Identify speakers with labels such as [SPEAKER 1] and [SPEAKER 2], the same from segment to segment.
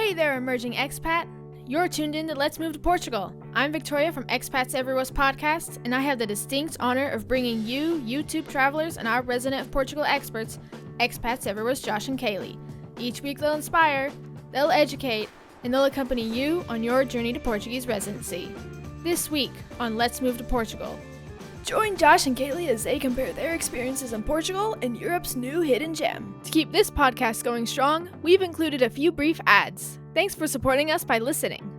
[SPEAKER 1] Hey there, emerging expat. You're tuned in to Let's Move to Portugal. I'm Victoria from Expats Everywhere's podcast, and I have the distinct honor of bringing you, YouTube travelers, and our resident of Portugal experts, Expats Everywhere's Josh and Kalie. Each week they'll inspire, they'll educate, and they'll accompany you on your journey to Portuguese residency. This week on Let's Move to Portugal.
[SPEAKER 2] Join Josh and Kalie as they compare their experiences in Portugal and Europe's new hidden gem.
[SPEAKER 1] To keep this podcast going strong, we've included a few brief ads. Thanks for supporting us by listening.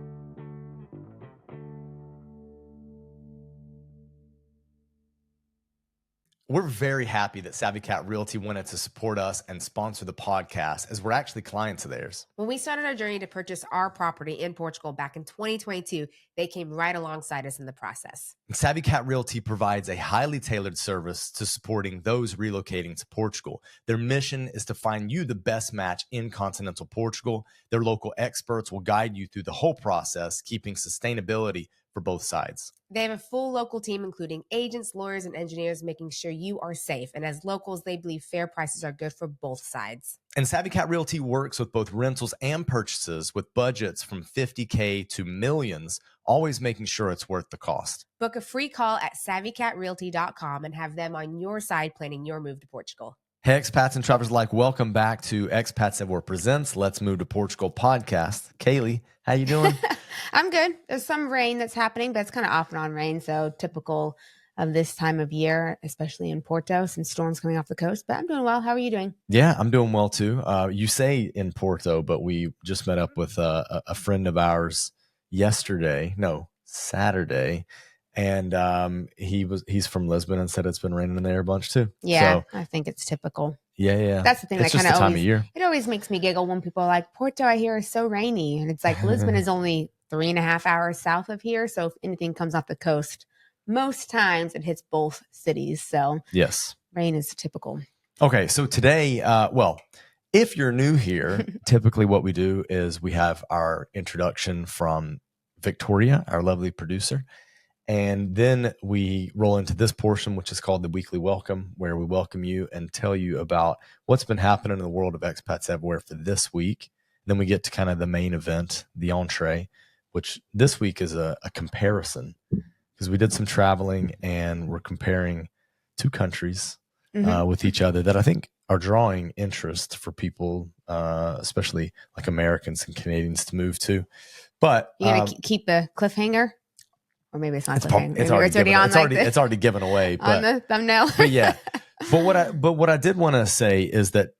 [SPEAKER 3] We're very happy that Savvy Cat Realty wanted to support us and sponsor the podcast, as we're actually clients of theirs.
[SPEAKER 4] When we started our journey to purchase our property in Portugal back in 2022, they came right alongside us in the process.
[SPEAKER 3] Savvy Cat Realty provides a highly tailored service to supporting those relocating to Portugal. Their mission is to find you the best match in continental Portugal. Their local experts will guide you through the whole process, keeping sustainability for both sides.
[SPEAKER 4] They have a full local team, including agents, lawyers, and engineers, making sure you are safe. And as locals, they believe fair prices are good for both sides.
[SPEAKER 3] And Savvy Cat Realty works with both rentals and purchases with budgets from $50K to millions, always making sure it's worth the cost.
[SPEAKER 4] Book a free call at savvycatrealty.com and have them on your side planning your move to Portugal.
[SPEAKER 3] Hey, expats and travelers alike, welcome back to Expats Everywhere Presents Let's Move to Portugal podcast. Kalie, how you doing?
[SPEAKER 5] I'm good. There's some rain that's happening, but it's kind of off and on rain, so typical of this time of year, especially in Porto, some storms coming off the coast. But I'm doing well. How are you doing?
[SPEAKER 3] Yeah, I'm doing well too. You say in Porto, but we just met up with a friend of ours Saturday. And he's from Lisbon and said it's been raining there a bunch too.
[SPEAKER 5] Yeah,
[SPEAKER 3] so,
[SPEAKER 5] I think it's typical.
[SPEAKER 3] Yeah.
[SPEAKER 5] That's the thing
[SPEAKER 3] it's
[SPEAKER 5] that kind of
[SPEAKER 3] time of year.
[SPEAKER 5] It always makes me giggle when people are like, Porto, I hear, is so rainy. And it's like Lisbon is only 3.5 hours south of here. So if anything comes off the coast, most times it hits both cities. So
[SPEAKER 3] yes,
[SPEAKER 5] rain is typical.
[SPEAKER 3] Okay, so today, if you're new here, typically what we do is we have our introduction from Victoria, our lovely producer. And then we roll into this portion, which is called the weekly welcome, where we welcome you and tell you about what's been happening in the world of expats everywhere for this week. Then we get to kind of the main event, the entree, which this week is a comparison, because we did some traveling and we're comparing two countries with each other that I think are drawing interest for people, especially like Americans and Canadians, to move to. But
[SPEAKER 5] you're going to keep the cliffhanger? Or maybe it's not cliffhanger.
[SPEAKER 3] It's already given away. But,
[SPEAKER 5] on the thumbnail.
[SPEAKER 3] But yeah. But what I did want to say is that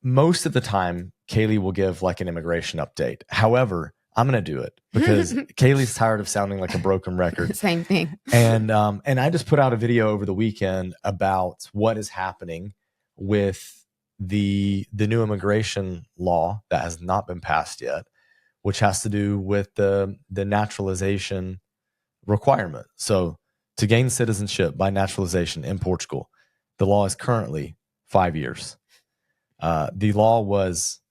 [SPEAKER 3] most of the time, Kalie will give like an immigration update. However, I'm going to do it because Kalie's tired of sounding like a broken record.
[SPEAKER 5] Same thing.
[SPEAKER 3] And I just put out a video over the weekend about what is happening with the new immigration law that has not been passed yet, which has to do with the naturalization requirement. So to gain citizenship by naturalization in Portugal, the law is currently 5 years. The law was,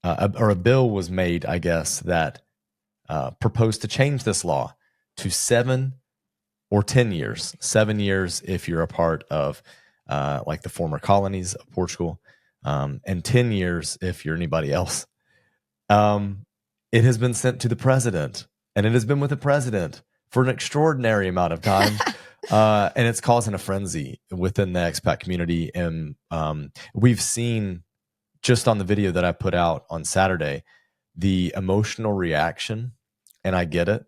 [SPEAKER 3] or a bill was made, I guess, that proposed to change this law to 7 or 10 years. 7 years if you're a part of like the former colonies of Portugal, and 10 years if you're anybody else. It has been sent to the president, and it has been with the president for an extraordinary amount of time. And it's causing a frenzy within the expat community. And we've seen, just on the video that I put out on Saturday, the emotional reaction. And I get it,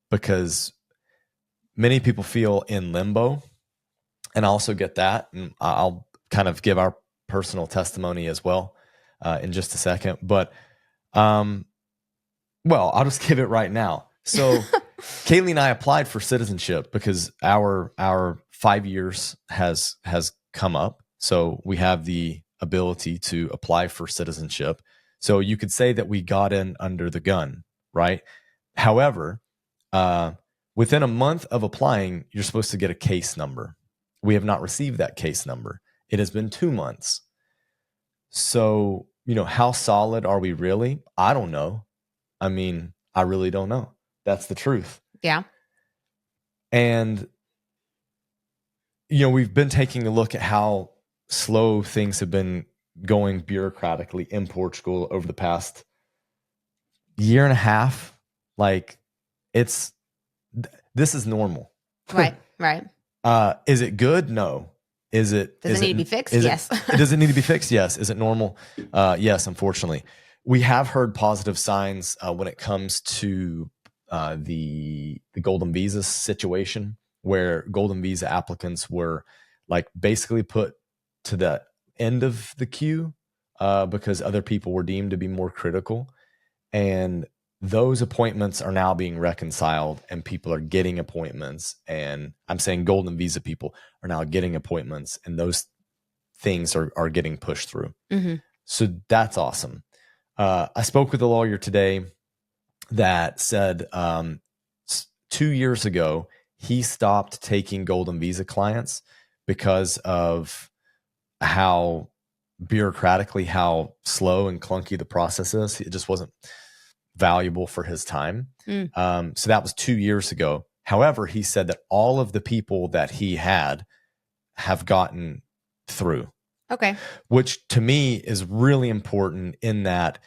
[SPEAKER 3] because many people feel in limbo. And I also get that. And I'll kind of give our personal testimony as well in just a second. But, I'll just give it right now. So Kalie and I applied for citizenship because our 5 years has come up. So we have the ability to apply for citizenship. So you could say that we got in under the gun, right? However, within a month of applying, you're supposed to get a case number. We have not received that case number. It has been 2 months. So, how solid are we really? I don't know. I mean, I really don't know. That's the truth.
[SPEAKER 5] Yeah.
[SPEAKER 3] And, we've been taking a look at how slow things have been going bureaucratically in Portugal over the past year and a half, like this is normal.
[SPEAKER 5] Right. Right.
[SPEAKER 3] Is it good? No. Does it
[SPEAKER 5] need to be fixed? Yes.
[SPEAKER 3] Does it need to be fixed? Yes. Is it normal? Yes, unfortunately. We have heard positive signs when it comes to the golden visa situation, where golden visa applicants were like basically put to the end of the queue because other people were deemed to be more critical. And those appointments are now being reconciled and people are getting appointments. And I'm saying golden visa people are now getting appointments, and those things are getting pushed through.
[SPEAKER 5] Mm-hmm.
[SPEAKER 3] So that's awesome. I spoke with a lawyer today that said 2 years ago, he stopped taking golden visa clients because of how bureaucratically, how slow and clunky the process is. It just wasn't valuable for his time. So that was 2 years ago. However, he said that all of the people that he had have gotten through.
[SPEAKER 5] Okay. Which
[SPEAKER 3] to me is really important in that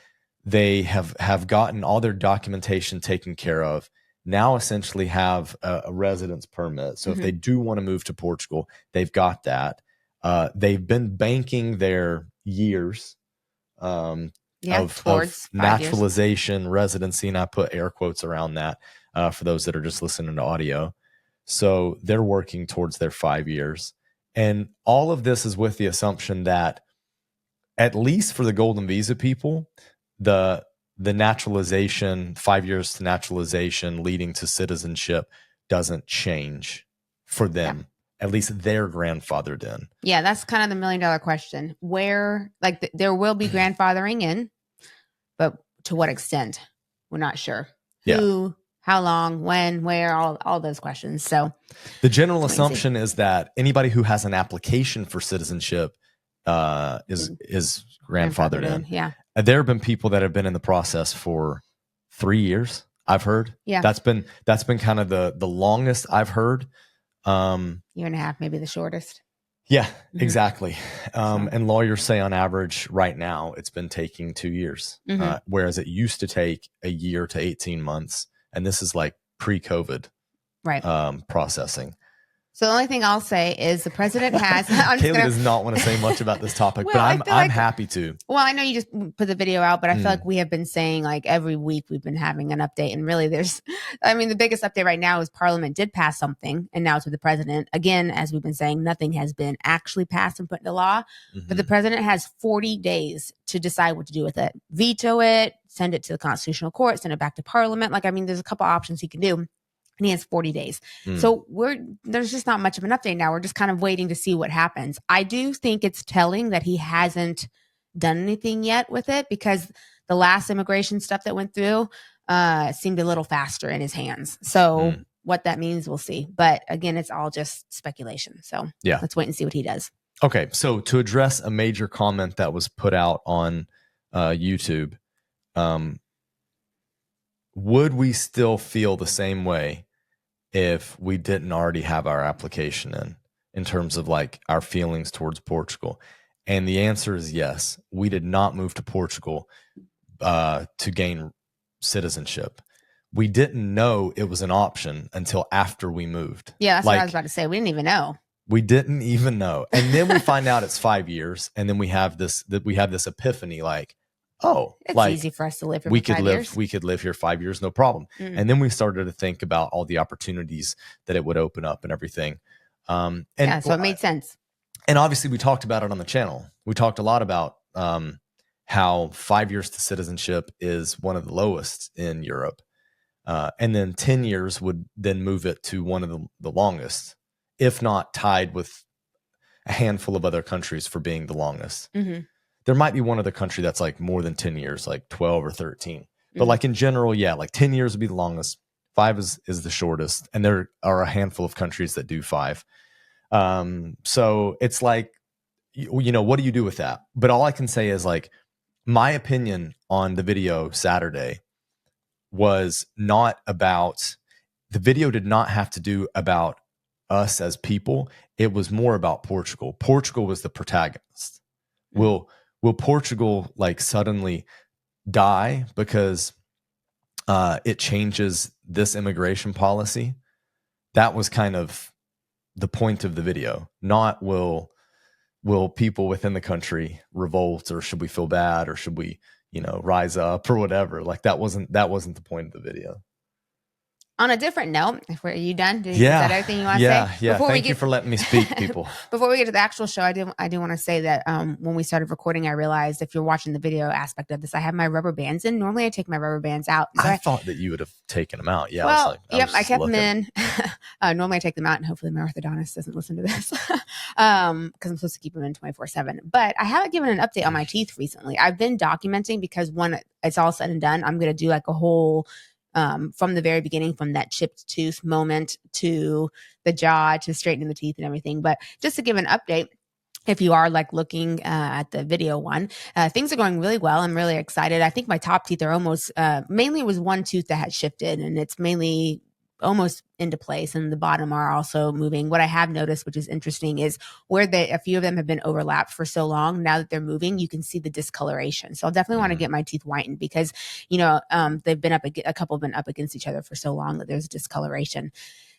[SPEAKER 3] they have gotten all their documentation taken care of. Now essentially have a residence permit. So if they do want to move to Portugal, they've got that. They've been banking their years of naturalization, residency, and I put air quotes around that for those that are just listening to audio. So they're working towards their 5 years. And all of this is with the assumption that, at least for the golden visa people, the naturalization, 5 years to naturalization leading to citizenship doesn't change for them. At least they're grandfathered in.
[SPEAKER 5] Yeah, that's kind of the $1 million question. Where, like, there will be grandfathering in, but to what extent? We're not sure. Who, how long, when, where, all those questions. So
[SPEAKER 3] the general assumption is that anybody who has an application for citizenship is grandfathered in.
[SPEAKER 5] Yeah.
[SPEAKER 3] There have been people that have been in the process for 3 years, I've heard.
[SPEAKER 5] Yeah.
[SPEAKER 3] That's been kind of the longest I've heard.
[SPEAKER 5] Year and a half, maybe the shortest.
[SPEAKER 3] Yeah, exactly. And lawyers say on average right now it's been taking 2 years, whereas it used to take a year to 18 months. And this is like pre-COVID processing.
[SPEAKER 5] So the only thing I'll say is the president has.
[SPEAKER 3] Kalie does not want to say much about this topic, but I'm happy to.
[SPEAKER 5] Well, I know you just put the video out, but I feel like we have been saying, like, every week we've been having an update, and really the biggest update right now is Parliament did pass something, and now it's with the president. Again, as we've been saying, nothing has been actually passed and put into law, but the president has 40 days to decide what to do with it. Veto it, send it to the Constitutional Court, send it back to Parliament. There's a couple options he can do. And he has 40 days. So there's just not much of an update now. We're just kind of waiting to see what happens. I do think it's telling that he hasn't done anything yet with it, because the last immigration stuff that went through seemed a little faster in his hands. So what that means, we'll see. But again, it's all just speculation. So let's wait and see what he does.
[SPEAKER 3] Okay. So to address a major comment that was put out on YouTube, would we still feel the same way if we didn't already have our application in terms of like our feelings towards Portugal? And the answer is yes. We did not move to Portugal to gain citizenship. We didn't know it was an option until after we moved.
[SPEAKER 5] Yeah, that's what I was about to say. We didn't even know.
[SPEAKER 3] We didn't even know. And then we find out it's 5 years, and then we have this epiphany, like, oh,
[SPEAKER 5] it's
[SPEAKER 3] like,
[SPEAKER 5] easy for us to live here.
[SPEAKER 3] We could live here 5 years, no problem. And then we started to think about all the opportunities that it would open up and everything. So
[SPEAKER 5] it made sense.
[SPEAKER 3] And obviously, we talked about it on the channel. We talked a lot about how 5 years to citizenship is one of the lowest in Europe, and then 10 years would then move it to one of the longest, if not tied with a handful of other countries for being the longest. There might be one other country that's like more than 10 years, like 12 or 13. But like in general, like 10 years would be the longest. 5 is the shortest. And there are a handful of countries that do 5. So it's like, what do you do with that? But all I can say is, like, my opinion on the video Saturday was not about, the video did not have to do about us as people. It was more about Portugal. Portugal was the protagonist. Will Portugal like suddenly die because it changes this immigration policy. That was kind of the point of the video. Not will people within the country revolt, or should we feel bad, or should we, rise up or whatever. Like that wasn't the point of the video.
[SPEAKER 5] On a different note, are you done? Is
[SPEAKER 3] Yeah.
[SPEAKER 5] that everything you want to say?
[SPEAKER 3] Yeah. Thank you for letting me speak, people.
[SPEAKER 5] Before we get to the actual show, I do want to say that when we started recording, I realized if you're watching the video aspect of this, I have my rubber bands in. Normally I take my rubber bands out. So
[SPEAKER 3] I thought that you would have taken them out. Yeah.
[SPEAKER 5] Well, I kept
[SPEAKER 3] looking.
[SPEAKER 5] them in. Normally I take them out, and hopefully my orthodontist doesn't listen to this because I'm supposed to keep them in 24/7. But I haven't given an update on my teeth recently. I've been documenting because when it's all said and done, I'm going to do like a whole from the very beginning, from that chipped tooth moment to the jaw to straightening the teeth and everything. But just to give an update, if you are like looking at the video one, things are going really well. I'm really excited. I think my top teeth are almost, mainly it was one tooth that had shifted, and it's mainly almost into place, and the bottom are also moving. What I have noticed, which is interesting, is where a few of them have been overlapped for so long. Now that they're moving, you can see the discoloration. So I'll definitely want to get my teeth whitened because, they've been a couple have been up against each other for so long that there's discoloration.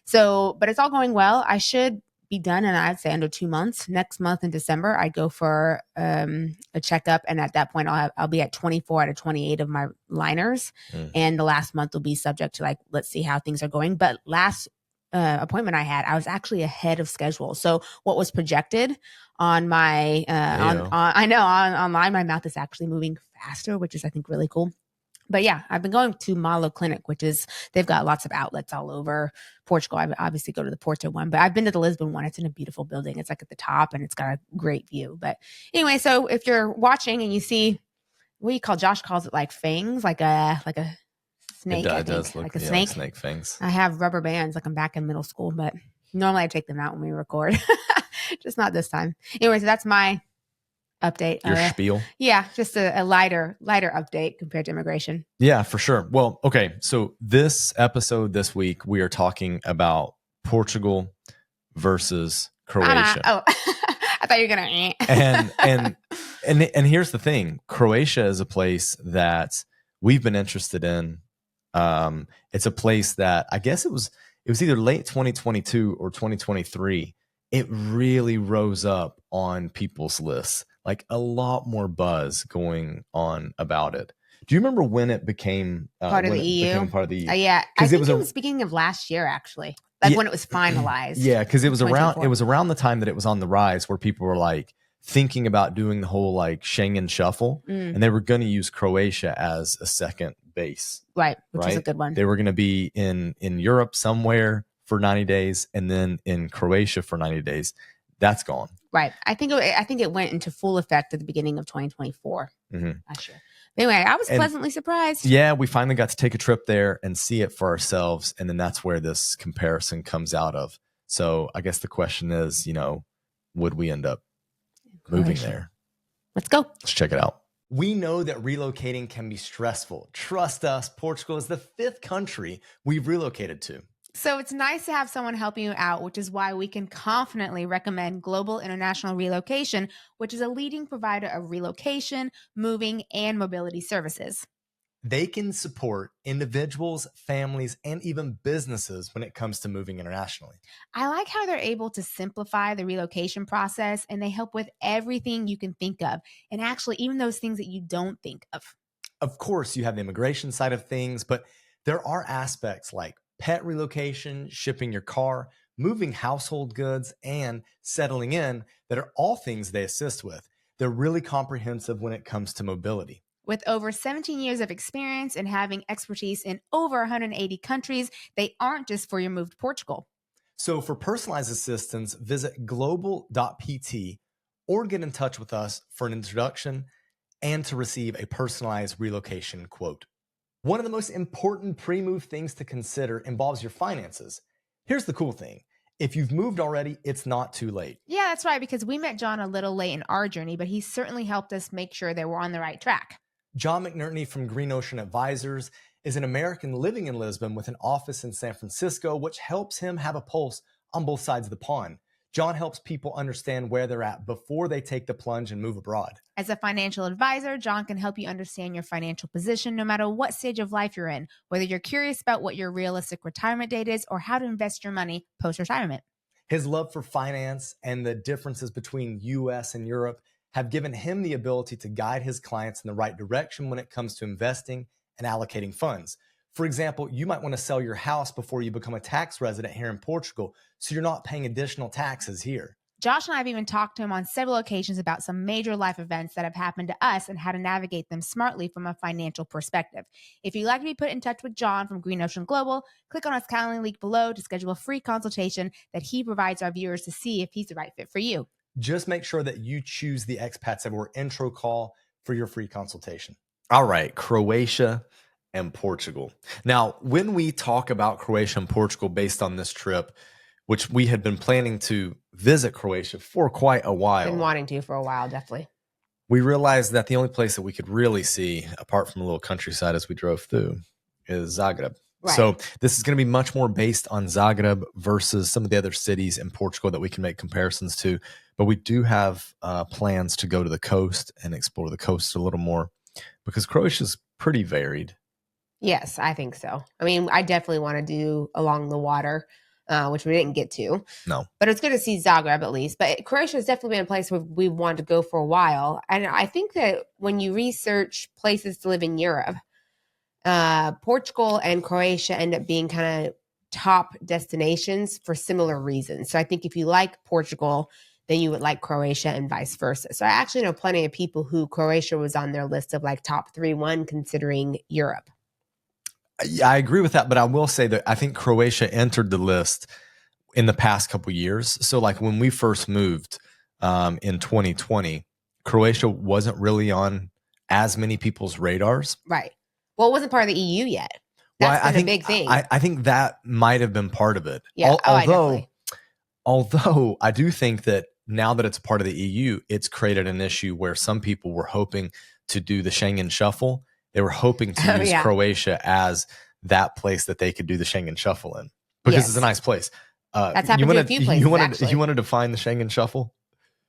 [SPEAKER 5] So, but it's all going well. I should be done, and I'd say under 2 months. Next month in December, I go for a checkup, and at that point, I'll be at 24 out of 28 of my liners, and the last month will be subject to like, let's see how things are going. But last appointment I had, I was actually ahead of schedule. So what was projected on my online, my mouth is actually moving faster, which is I think really cool. But yeah, I've been going to Malo Clinic, which is, they've got lots of outlets all over Portugal. I obviously go to the Porto one, but I've been to the Lisbon one. It's in a beautiful building. It's like at the top, and it's got a great view. But anyway, so if you're watching and you see, Josh calls it like fangs, like a snake.
[SPEAKER 3] It does look
[SPEAKER 5] like a snake.
[SPEAKER 3] Snake fangs.
[SPEAKER 5] I have rubber bands like I'm back in middle school, but normally I take them out when we record. Just not this time. Anyway, so that's my update.
[SPEAKER 3] Your spiel.
[SPEAKER 5] Yeah, just a lighter update compared to immigration.
[SPEAKER 3] Yeah, for sure. Well, okay. So this episode this week, we are talking about Portugal versus Croatia.
[SPEAKER 5] I thought you were gonna.
[SPEAKER 3] and here's the thing: Croatia is a place that we've been interested in. It's a place that I guess it was either late 2022 or 2023. It really rose up on people's lists. Like a lot more buzz going on about it. Do you remember when it became
[SPEAKER 5] part of the EU?
[SPEAKER 3] Part of the EU?
[SPEAKER 5] Yeah, I think it was beginning of last year, actually. Like when it was finalized.
[SPEAKER 3] Yeah, because it was around the time that it was on the rise, where people were like thinking about doing the whole like Schengen shuffle, and they were going to use Croatia as a second base.
[SPEAKER 5] Right, which is a good one.
[SPEAKER 3] They were going to be in Europe somewhere for 90 days, and then in Croatia for 90 days. That's gone.
[SPEAKER 5] Right. I think it went into full effect at the beginning of 2024. Last year. Anyway, I was pleasantly surprised.
[SPEAKER 3] Yeah, we finally got to take a trip there and see it for ourselves. And then that's where this comparison comes out of. So I guess the question is, would we end up moving there?
[SPEAKER 5] Let's go.
[SPEAKER 3] Let's check it out. We know that relocating can be stressful. Trust us, Portugal is the 5th country we've relocated to.
[SPEAKER 5] So it's nice to have someone helping you out, which is why we can confidently recommend Global International Relocation, which is a leading provider of relocation, moving, and mobility services.
[SPEAKER 3] They can support individuals, families, and even businesses when it comes to moving internationally.
[SPEAKER 5] I like how they're able to simplify the relocation process, and they help with everything you can think of, and actually even those things that you don't think of.
[SPEAKER 3] Of course, you have the immigration side of things, but there are aspects like pet relocation, shipping your car, moving household goods, and settling in that are all things they assist with. They're really comprehensive when it comes to mobility.
[SPEAKER 5] With over 17 years of experience and having expertise in over 180 countries, they aren't just for your move to Portugal.
[SPEAKER 3] So for personalized assistance, visit global.pt or get in touch with us for an introduction and to receive a personalized relocation quote. One of the most important pre-move things to consider involves your finances. Here's the cool thing. If you've moved already, it's not too late.
[SPEAKER 5] Yeah, that's right, because we met John a little late in our journey, but he certainly helped us make sure that we're on the right track.
[SPEAKER 3] John McNerney from Green Ocean Advisors is an American living in Lisbon with an office in San Francisco, which helps him have a pulse on both sides of the pond. John helps people understand where they're at before they take the plunge and move abroad.
[SPEAKER 5] As a financial advisor, John can help you understand your financial position no matter what stage of life you're in, whether you're curious about what your realistic retirement date is or how to invest your money post-retirement.
[SPEAKER 3] His love for finance and the differences between US and Europe have given him the ability to guide his clients in the right direction when it comes to investing and allocating funds. For example, you might want to sell your house before you become a tax resident here in Portugal, so you're not paying additional taxes here.
[SPEAKER 5] Josh and I have even talked to him on several occasions about some major life events that have happened to us and how to navigate them smartly from a financial perspective. If you'd like to be put in touch with John from Green Ocean Global, click on his Calendly link below to schedule a free consultation that he provides our viewers to see if he's the right fit for you.
[SPEAKER 3] Just make sure that you choose the Expats Everywhere intro call for your free consultation. All right, Croatia and Portugal. Now, when we talk about Croatia and Portugal based on this trip, which we had been planning to visit Croatia for quite a while.
[SPEAKER 4] Been wanting to for a while, definitely.
[SPEAKER 3] We realized that the only place that we could really see, apart from a little countryside as we drove through, is Zagreb.
[SPEAKER 4] Right.
[SPEAKER 3] So this is going to be much more based on Zagreb versus some of the other cities in Portugal that we can make comparisons to. But we do have plans to go to the coast and explore the coast a little more because Croatia is pretty varied.
[SPEAKER 4] Yes, I think so. I mean, I definitely want to do along the water, which we didn't get to.
[SPEAKER 3] No.
[SPEAKER 4] But it's good to see Zagreb at least. But Croatia has definitely been a place where we wanted to go for a while. And I think that when you research places to live in Europe, Portugal and Croatia end up being kind of top destinations for similar reasons. So I think if you like Portugal, then you would like Croatia and vice versa. So I actually know plenty of people who Croatia was on their list of like top 3-1 considering Europe.
[SPEAKER 3] I agree with that, but I will say that I think Croatia entered the list in the past couple of years. So like when we first moved in 2020, Croatia wasn't really on as many people's radars.
[SPEAKER 4] Right. Well, it wasn't part of the EU yet. That's been a big thing.
[SPEAKER 3] I think that might have been part of it.
[SPEAKER 4] Yeah.
[SPEAKER 3] Although I do think that now that it's a part of the EU, it's created an issue where some people were hoping to do the Schengen shuffle. They were hoping to use Croatia as that place that they could do the Schengen shuffle in because it's a nice place.
[SPEAKER 4] That's happened to a few places, actually.
[SPEAKER 3] You want to define the Schengen shuffle?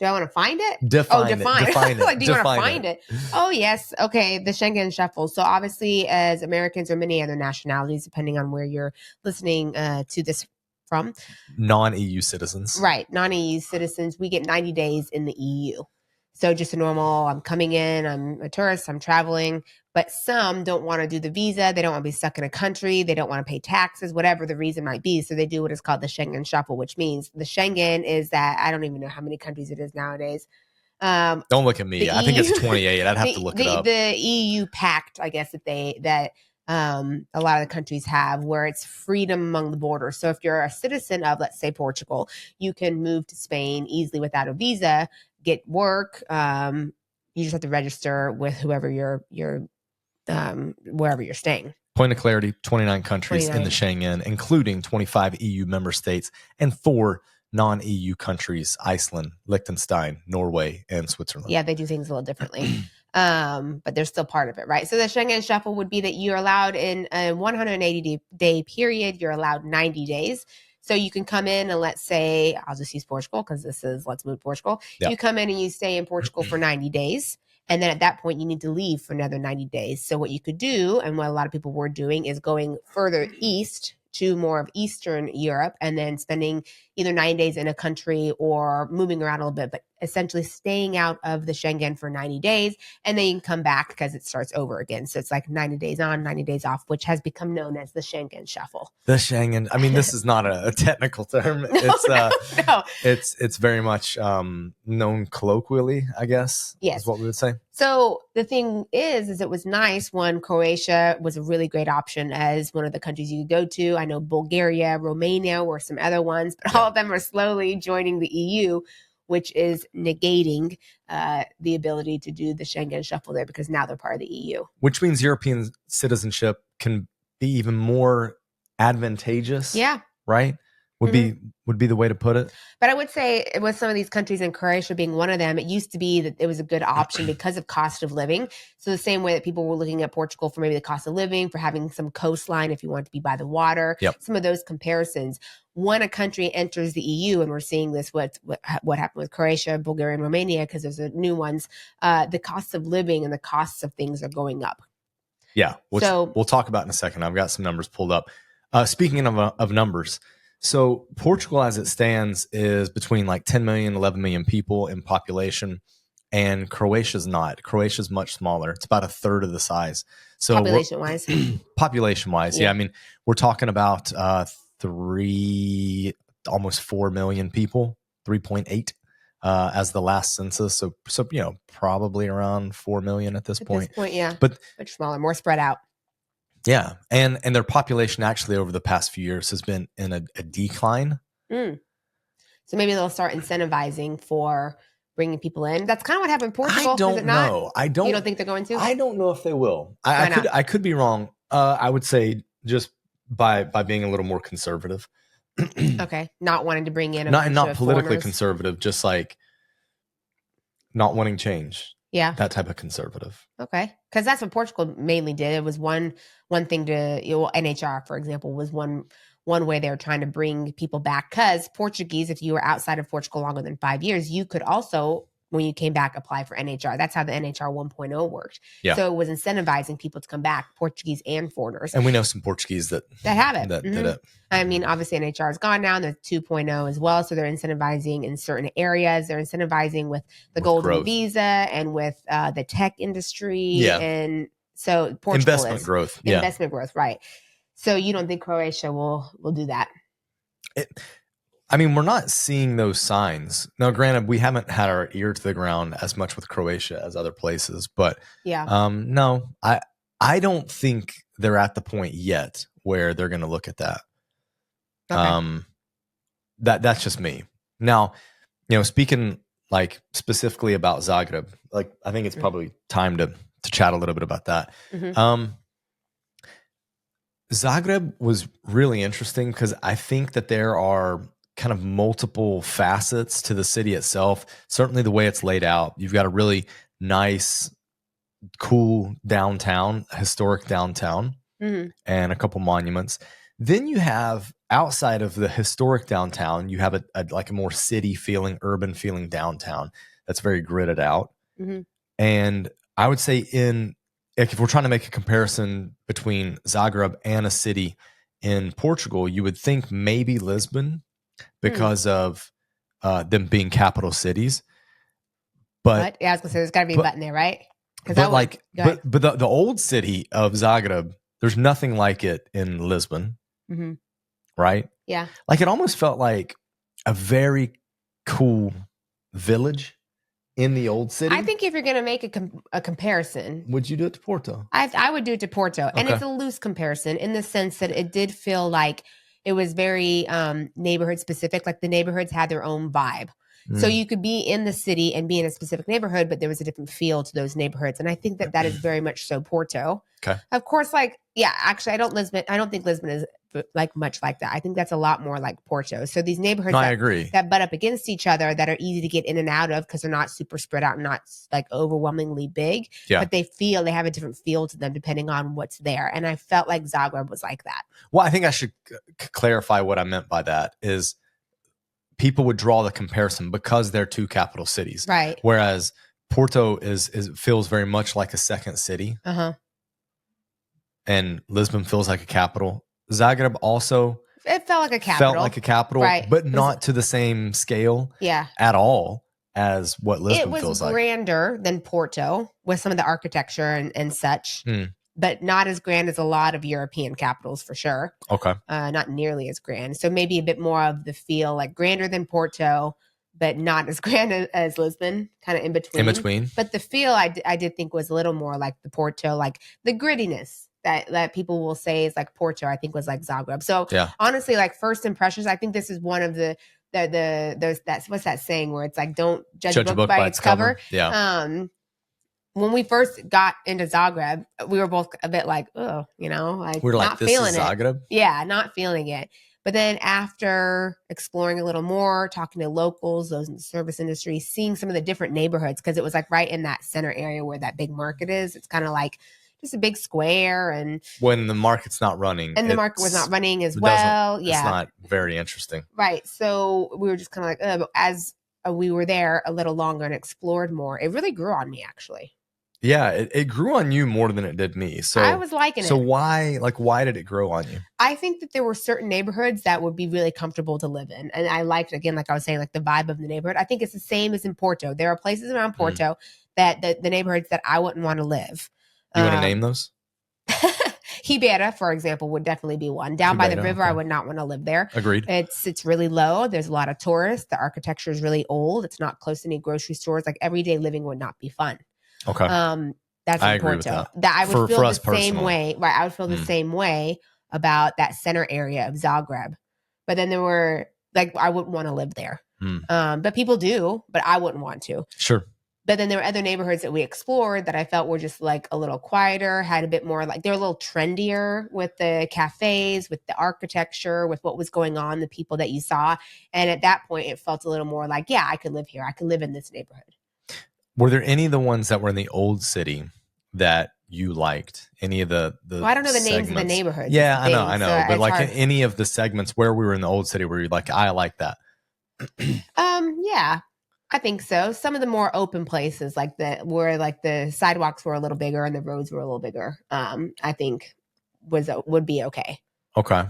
[SPEAKER 4] Do I want to find it?
[SPEAKER 3] Define
[SPEAKER 4] it. Like, do you want to find it? Oh, yes. Okay. The Schengen shuffle. So obviously as Americans or many other nationalities, depending on where you're listening to this from.
[SPEAKER 3] Non-EU citizens.
[SPEAKER 4] Right. Non-EU citizens. We get 90 days in the EU. So just a normal, I'm coming in, I'm a tourist, I'm traveling, but some don't want to do the visa. They don't want to be stuck in a country. They don't want to pay taxes, whatever the reason might be. So they do what is called the Schengen shuffle, which means the Schengen is that, I don't even know how many countries it is nowadays.
[SPEAKER 3] Don't look at me. I think it's 28. I'd have to look it up.
[SPEAKER 4] The EU pact, I guess, that a lot of the countries have where it's freedom among the borders. So if you're a citizen of, let's say, Portugal, you can move to Spain easily without a visa, get work. You just have to register with whoever you're wherever you're staying.
[SPEAKER 3] Point of clarity, 29 countries in the Schengen, including 25 EU member states and 4 non-EU countries, Iceland, Liechtenstein, Norway, and Switzerland.
[SPEAKER 4] Yeah, they do things a little differently. But they're still part of it, right? So the Schengen shuffle would be that you're allowed in a 180-day period, you're allowed 90 days. So you can come in and let's say, I'll just use Portugal because this is Let's Move to Portugal. Yep. You come in and you stay in Portugal for 90 days. And then at that point, you need to leave for another 90 days. So what you could do, and what a lot of people were doing, is going further east to more of Eastern Europe and then spending either 9 days in a country or moving around a little bit, but essentially staying out of the Schengen for 90 days. And then you can come back because it starts over again. So it's like 90 days on, 90 days off, which has become known as the Schengen shuffle.
[SPEAKER 3] The Schengen. I mean, this is not a technical term. It's very much known colloquially, I guess.
[SPEAKER 4] Yes.
[SPEAKER 3] Is what we would say.
[SPEAKER 4] So the thing is it was nice when Croatia was a really great option as one of the countries you could go to. I know Bulgaria, Romania were some other ones, but all of them are slowly joining the EU, which is negating the ability to do the Schengen shuffle there because now they're part of the EU.
[SPEAKER 3] Which means European citizenship can be even more advantageous.
[SPEAKER 4] Yeah.
[SPEAKER 3] Right? would be the way to put it.
[SPEAKER 4] But I would say with some of these countries, and Croatia being one of them, it used to be that it was a good option because of cost of living. So the same way that people were looking at Portugal for maybe the cost of living, for having some coastline if you want to be by the water, some of those comparisons. When a country enters the EU, and we're seeing this what happened with Croatia, Bulgaria, and Romania, because there's new ones, the costs of living and the costs of things are going up.
[SPEAKER 3] Yeah, which we'll talk about in a second. I've got some numbers pulled up. Speaking of numbers, so Portugal as it stands is between like 10 million, 11 million people in population, and Croatia's not. Croatia's much smaller. It's about a third of the size. So
[SPEAKER 4] population-wise?
[SPEAKER 3] Population-wise, yeah. I mean, we're talking about almost 4 million people, 3.8 as the last census. So probably around 4 million at this point.
[SPEAKER 4] At this point, yeah.
[SPEAKER 3] But
[SPEAKER 4] much smaller, more spread out.
[SPEAKER 3] Yeah. And their population actually over the past few years has been in a decline.
[SPEAKER 4] So maybe they'll start incentivizing for bringing people in. That's kind of what happened in Portugal.
[SPEAKER 3] I don't know.
[SPEAKER 4] You don't think they're going to?
[SPEAKER 3] I don't know if they will. I could be wrong. I would say just by being a little more conservative.
[SPEAKER 4] Okay. Not wanting to bring in
[SPEAKER 3] not politically
[SPEAKER 4] foreigners.
[SPEAKER 3] Conservative, just like not wanting change.
[SPEAKER 4] Yeah.
[SPEAKER 3] That type of conservative.
[SPEAKER 4] Okay. Because that's what Portugal mainly did. It was one thing to, NHR, for example, was one way they were trying to bring people back. Because Portuguese, if you were outside of Portugal longer than 5 years, you could also, when you came back, apply for NHR. That's how the NHR 1.0 worked.
[SPEAKER 3] Yeah.
[SPEAKER 4] So it was incentivizing people to come back, Portuguese and foreigners.
[SPEAKER 3] And we know some Portuguese that
[SPEAKER 4] have it.
[SPEAKER 3] That did it.
[SPEAKER 4] I mean, obviously NHR is gone now, and there's 2.0 as well. So they're incentivizing in certain areas. They're incentivizing with the golden
[SPEAKER 3] growth.
[SPEAKER 4] visa and with the tech industry. Yeah. And so Portugal
[SPEAKER 3] investment growth. Yeah.
[SPEAKER 4] Investment growth, right. So you don't think Croatia will do that?
[SPEAKER 3] I mean, we're not seeing those signs. Now, granted, we haven't had our ear to the ground as much with Croatia as other places, but no, I don't think they're at the point yet where they're going to look at that. Okay. That's just me. Now, speaking like specifically about Zagreb, like I think it's probably time to chat a little bit about that. Zagreb was really interesting because I think that there are kind of multiple facets to the city itself. Certainly the way it's laid out, you've got a really nice, cool downtown, historic downtown, and a couple monuments. Then you have, outside of the historic downtown, you have a more city feeling, urban feeling downtown that's very gridded out. And I would say if we're trying to make a comparison between Zagreb and a city in Portugal, you would think maybe Lisbon because of them being capital cities. But
[SPEAKER 4] yeah, I was gonna say there's got to be a button there, right?
[SPEAKER 3] But the old city of Zagreb, there's nothing like it in Lisbon, right?
[SPEAKER 4] Yeah,
[SPEAKER 3] like it almost felt like a very cool village in the old city.
[SPEAKER 4] I think if you're going to make a comparison,
[SPEAKER 3] would you do it to Porto?
[SPEAKER 4] I would do it to Porto, and it's a loose comparison in the sense that it did feel like it was very neighborhood specific. Like the neighborhoods had their own vibe. So you could be in the city and be in a specific neighborhood, but there was a different feel to those neighborhoods. And I think that is very much so Porto.
[SPEAKER 3] Okay.
[SPEAKER 4] Of course, actually, I don't think Lisbon is like much like that. I think that's a lot more like Porto. So these neighborhoods
[SPEAKER 3] I agree.
[SPEAKER 4] that butt up against each other, that are easy to get in and out of because they're not super spread out and not like overwhelmingly big, but they have a different feel to them depending on what's there. And I felt like Zagreb was like that.
[SPEAKER 3] Well, I think I should clarify what I meant by that is people would draw the comparison because they're two capital cities.
[SPEAKER 4] Right.
[SPEAKER 3] Whereas Porto feels very much like a second city. And Lisbon feels like a capital. Zagreb also
[SPEAKER 4] it felt like a capital. Right.
[SPEAKER 3] But not to the same scale at all as what Lisbon feels like.
[SPEAKER 4] It was grander than Porto with some of the architecture and such. But not as grand as a lot of European capitals for sure.
[SPEAKER 3] Okay.
[SPEAKER 4] Not nearly as grand. So maybe a bit more of the feel like grander than Porto, but not as grand as Lisbon, kind of in between.
[SPEAKER 3] In between.
[SPEAKER 4] But the feel I did think was a little more like the Porto, like the grittiness that people will say is like Porto, I think was like Zagreb. So honestly, like first impressions, I think this is one of those what's that saying where it's like, don't judge a book by its cover.
[SPEAKER 3] Yeah.
[SPEAKER 4] When we first got into Zagreb, we were both a bit like, oh, like
[SPEAKER 3] we're
[SPEAKER 4] not
[SPEAKER 3] like, this
[SPEAKER 4] feeling
[SPEAKER 3] is Zagreb?
[SPEAKER 4] Yeah, not feeling it. But then after exploring a little more, talking to locals, those in the service industry, seeing some of the different neighborhoods, because it was like right in that center area where that big market is. It's kind of like just a big square, and
[SPEAKER 3] when the market's not running,
[SPEAKER 4] the market was not running as well. Yeah,
[SPEAKER 3] it's not very interesting.
[SPEAKER 4] Right. So we were just kind of like, but as we were there a little longer and explored more, it really grew on me, actually.
[SPEAKER 3] Yeah, it grew on you more than it did me. So
[SPEAKER 4] I was liking it.
[SPEAKER 3] So why did it grow on you?
[SPEAKER 4] I think that there were certain neighborhoods that would be really comfortable to live in. And I liked, again, like I was saying, like the vibe of the neighborhood. I think it's the same as in Porto. There are places around Porto that the neighborhoods that I wouldn't want to live.
[SPEAKER 3] You want to name those?
[SPEAKER 4] Ribeira, for example, would definitely be one. Down by the river, I would not want to live there.
[SPEAKER 3] Agreed.
[SPEAKER 4] It's really low. There's a lot of tourists. The architecture is really old. It's not close to any grocery stores. Like everyday living would not be fun.
[SPEAKER 3] Okay.
[SPEAKER 4] That's
[SPEAKER 3] I
[SPEAKER 4] in
[SPEAKER 3] agree
[SPEAKER 4] Porto.
[SPEAKER 3] with that.
[SPEAKER 4] I would feel the same
[SPEAKER 3] personally.
[SPEAKER 4] way. Right. I would feel the same way about that center area of Zagreb. But then there were like, I wouldn't want to live there. But people do, but I wouldn't want to.
[SPEAKER 3] Sure.
[SPEAKER 4] But then there were other neighborhoods that we explored that I felt were just like a little quieter, had a bit more like, they're a little trendier with the cafes, with the architecture, with what was going on, the people that you saw. And at that point, it felt a little more like, yeah, I could live here. I could live in this neighborhood.
[SPEAKER 3] Were there any of the ones that were in the old city that you liked? Any of the
[SPEAKER 4] well, I don't know the names
[SPEAKER 3] segments?
[SPEAKER 4] of the neighborhoods.
[SPEAKER 3] Yeah, I know.
[SPEAKER 4] So
[SPEAKER 3] but like
[SPEAKER 4] hard.
[SPEAKER 3] any of the segments where we were in the old city where you're like, I like that.
[SPEAKER 4] Yeah, I think so. Some of the more open places like where like the sidewalks were a little bigger and the roads were a little bigger, I think would be okay.
[SPEAKER 3] Okay.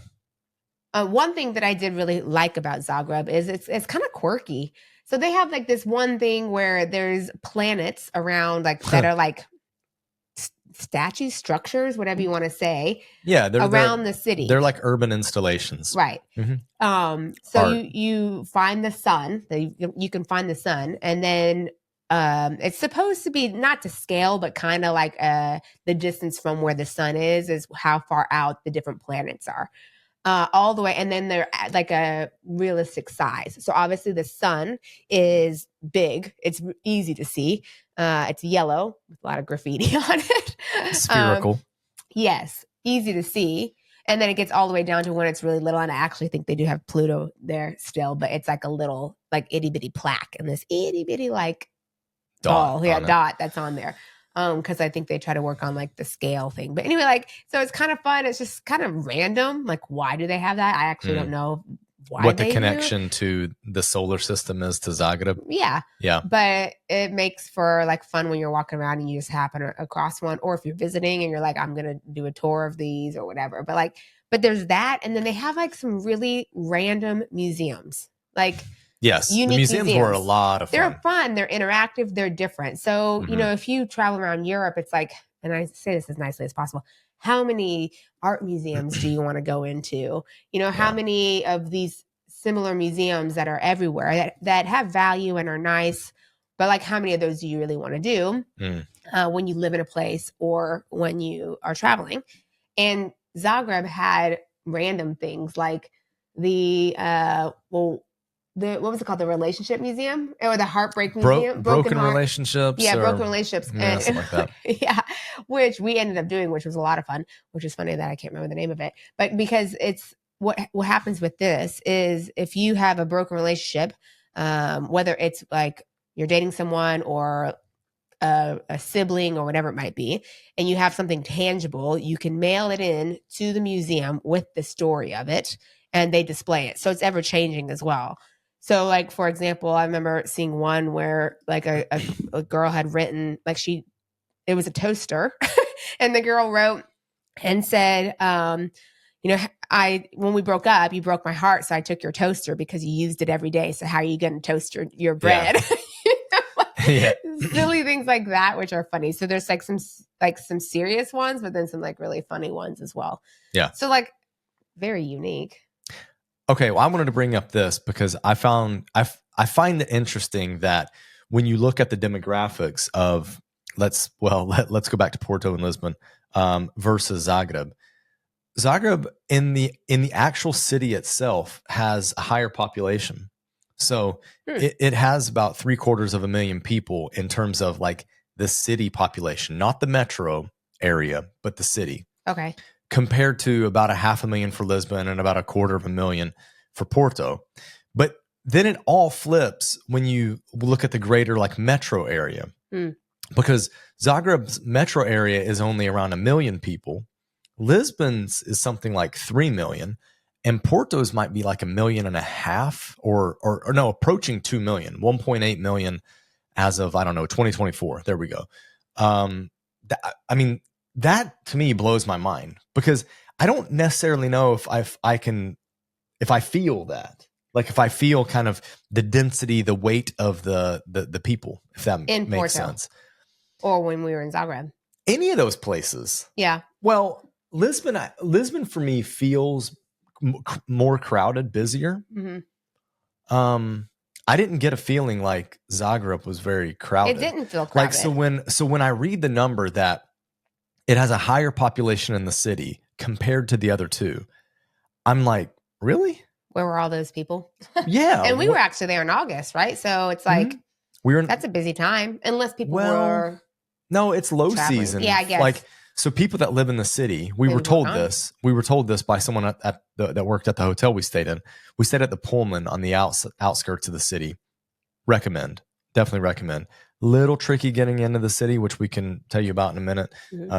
[SPEAKER 4] One thing that I did really like about Zagreb is it's kind of quirky. So they have like this one thing where there's planets around like that are like statue structures, whatever you want to say.
[SPEAKER 3] Yeah,
[SPEAKER 4] around the city.
[SPEAKER 3] They're like urban installations,
[SPEAKER 4] right?
[SPEAKER 3] Mm-hmm.
[SPEAKER 4] So you find the sun. You can find the sun, and then it's supposed to be not to scale, but kind of like the distance from where the sun is how far out the different planets are. All the way, and then they're at like a realistic size. So obviously the sun is big. It's easy to see. It's yellow with a lot of graffiti on it.
[SPEAKER 3] Spherical.
[SPEAKER 4] Yes, easy to see. And then it gets all the way down to when it's really little. And I actually think they do have Pluto there still, but it's like a little like itty bitty plaque and this itty bitty like dot that's on there. Because I think they try to work on like the scale thing. But anyway, like, so it's kind of fun. It's just kind of random. Like, why do they have that? I actually don't know why.
[SPEAKER 3] What the connection to the solar system is to Zagreb.
[SPEAKER 4] Yeah.
[SPEAKER 3] Yeah.
[SPEAKER 4] But it makes for like fun when you're walking around and you just happen across one. Or if you're visiting and you're like, I'm going to do a tour of these or whatever. But there's that. And then they have like some really random museums. Like,
[SPEAKER 3] yes, the museums were a lot of fun.
[SPEAKER 4] They're fun. They're interactive. They're different. So, you know, if you travel around Europe, it's like, and I say this as nicely as possible, how many art museums do you want to go into? You know, how many of these similar museums that are everywhere that have value and are nice, but like how many of those do you really want to do when you live in a place or when you are traveling? And Zagreb had random things like what was it called? The Relationship Museum or the Heartbreak Museum?
[SPEAKER 3] Broken relationships.
[SPEAKER 4] Yeah, broken relationships.
[SPEAKER 3] Yeah, something like that.
[SPEAKER 4] Yeah, which we ended up doing, which was a lot of fun, which is funny that I can't remember the name of it. But because it's what happens with this is if you have a broken relationship, whether it's like you're dating someone or a sibling or whatever it might be, and you have something tangible, you can mail it in to the museum with the story of it, and they display it. So it's ever changing as well. So like, for example, I remember seeing one where like a girl had written, like it was a toaster and the girl wrote and said, you know, when we broke up, you broke my heart. So I took your toaster because you used it every day. So how are you going to toast your bread? Yeah. Silly things like that, which are funny. So there's like some serious ones, but then some like really funny ones as well.
[SPEAKER 3] Yeah.
[SPEAKER 4] So like very unique.
[SPEAKER 3] Okay, well, I wanted to bring up this because I find it interesting that when you look at the demographics of let's go back to Porto and Lisbon versus Zagreb. Zagreb in the actual city itself has a higher population, so it has about 750,000 people in terms of like the city population, not the metro area, but the city.
[SPEAKER 4] Okay.
[SPEAKER 3] compared to about 500,000 for Lisbon and about 250,000 for Porto. But then it all flips when you look at the greater like metro area, because Zagreb's metro area is only around 1 million people. Lisbon's is something like 3 million, and Porto's might be like 1.5 million, or no, approaching 2 million, 1.8 million as of, I don't know, 2024. There we go. That to me blows my mind, because I don't necessarily know if I feel that. Like if I feel kind of the density, the weight of the people, if that
[SPEAKER 4] in
[SPEAKER 3] makes
[SPEAKER 4] Porto,
[SPEAKER 3] sense.
[SPEAKER 4] or when we were in Zagreb.
[SPEAKER 3] Any of those places.
[SPEAKER 4] Yeah.
[SPEAKER 3] Well, Lisbon for me feels more crowded, busier. I didn't get a feeling like Zagreb was very crowded.
[SPEAKER 4] It didn't feel crowded.
[SPEAKER 3] Like so when I read the number that it has a higher population in the city compared to the other two, I'm like, really?
[SPEAKER 4] Where were all those people?
[SPEAKER 3] Yeah.
[SPEAKER 4] And we were actually there in August, right? So it's like, that's a busy time, unless people were.
[SPEAKER 3] No, it's low
[SPEAKER 4] traveling.
[SPEAKER 3] season.
[SPEAKER 4] Yeah, I guess.
[SPEAKER 3] Like, so people that live in the city, we were told this by someone that worked at the hotel we stayed in. We stayed at the Pullman on the outskirts of the city. Definitely recommend. Little tricky getting into the city, which we can tell you about in a minute,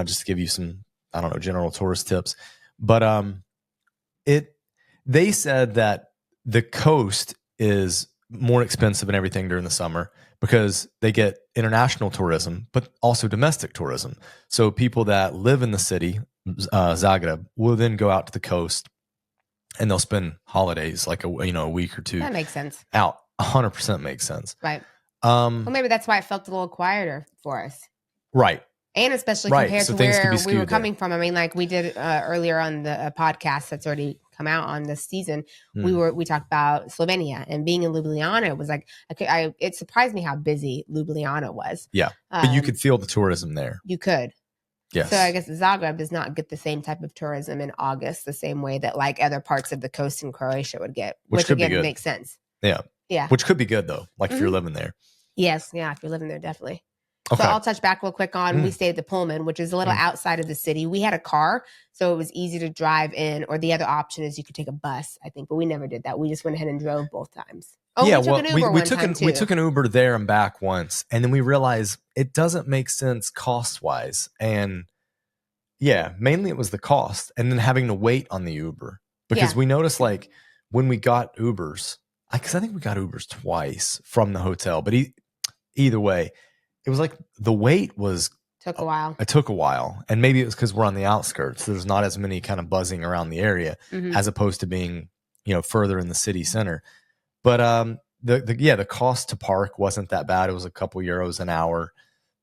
[SPEAKER 3] just to give you some, I don't know, general tourist tips. But they said that the coast is more expensive and everything during the summer because they get international tourism, but also domestic tourism. So people that live in the city, Zagreb, will then go out to the coast and they'll spend holidays like a week or two.
[SPEAKER 4] That makes sense.
[SPEAKER 3] Out 100% makes sense.
[SPEAKER 4] Right. Well, maybe that's why it felt a little quieter for us.
[SPEAKER 3] Right.
[SPEAKER 4] And especially compared to where we were coming from. I mean, like we did earlier on the podcast that's already come out on this season. We talked about Slovenia, and being in Ljubljana. It was like, it surprised me how busy Ljubljana was.
[SPEAKER 3] Yeah. But you could feel the tourism there.
[SPEAKER 4] You could.
[SPEAKER 3] Yes.
[SPEAKER 4] So I guess Zagreb does not get the same type of tourism in August, the same way that like other parts of the coast in Croatia would get, which again makes sense.
[SPEAKER 3] Yeah. Yeah. Which could be good though. Like if you're living there.
[SPEAKER 4] Yes. Yeah. If you're living there, definitely.
[SPEAKER 3] Okay.
[SPEAKER 4] So I'll touch back real quick on, we stayed at the Pullman, which is a little outside of the city. We had a car, so it was easy to drive in, or the other option is you could take a bus, I think, but we never did that. We just went ahead and drove both times. Oh, yeah, we
[SPEAKER 3] took an Uber there and back once, and then we realized it doesn't make sense cost-wise. And yeah, mainly it was the cost, and then having to wait on the Uber. Because we noticed like when we got Ubers, because I think we got Ubers twice from the hotel, but either way, it was like the wait took a while. It took a while. And maybe it was because we're on the outskirts. So there's not as many kind of buzzing around the area as opposed to being, further in the city center. But the cost to park wasn't that bad. It was a couple euros an hour.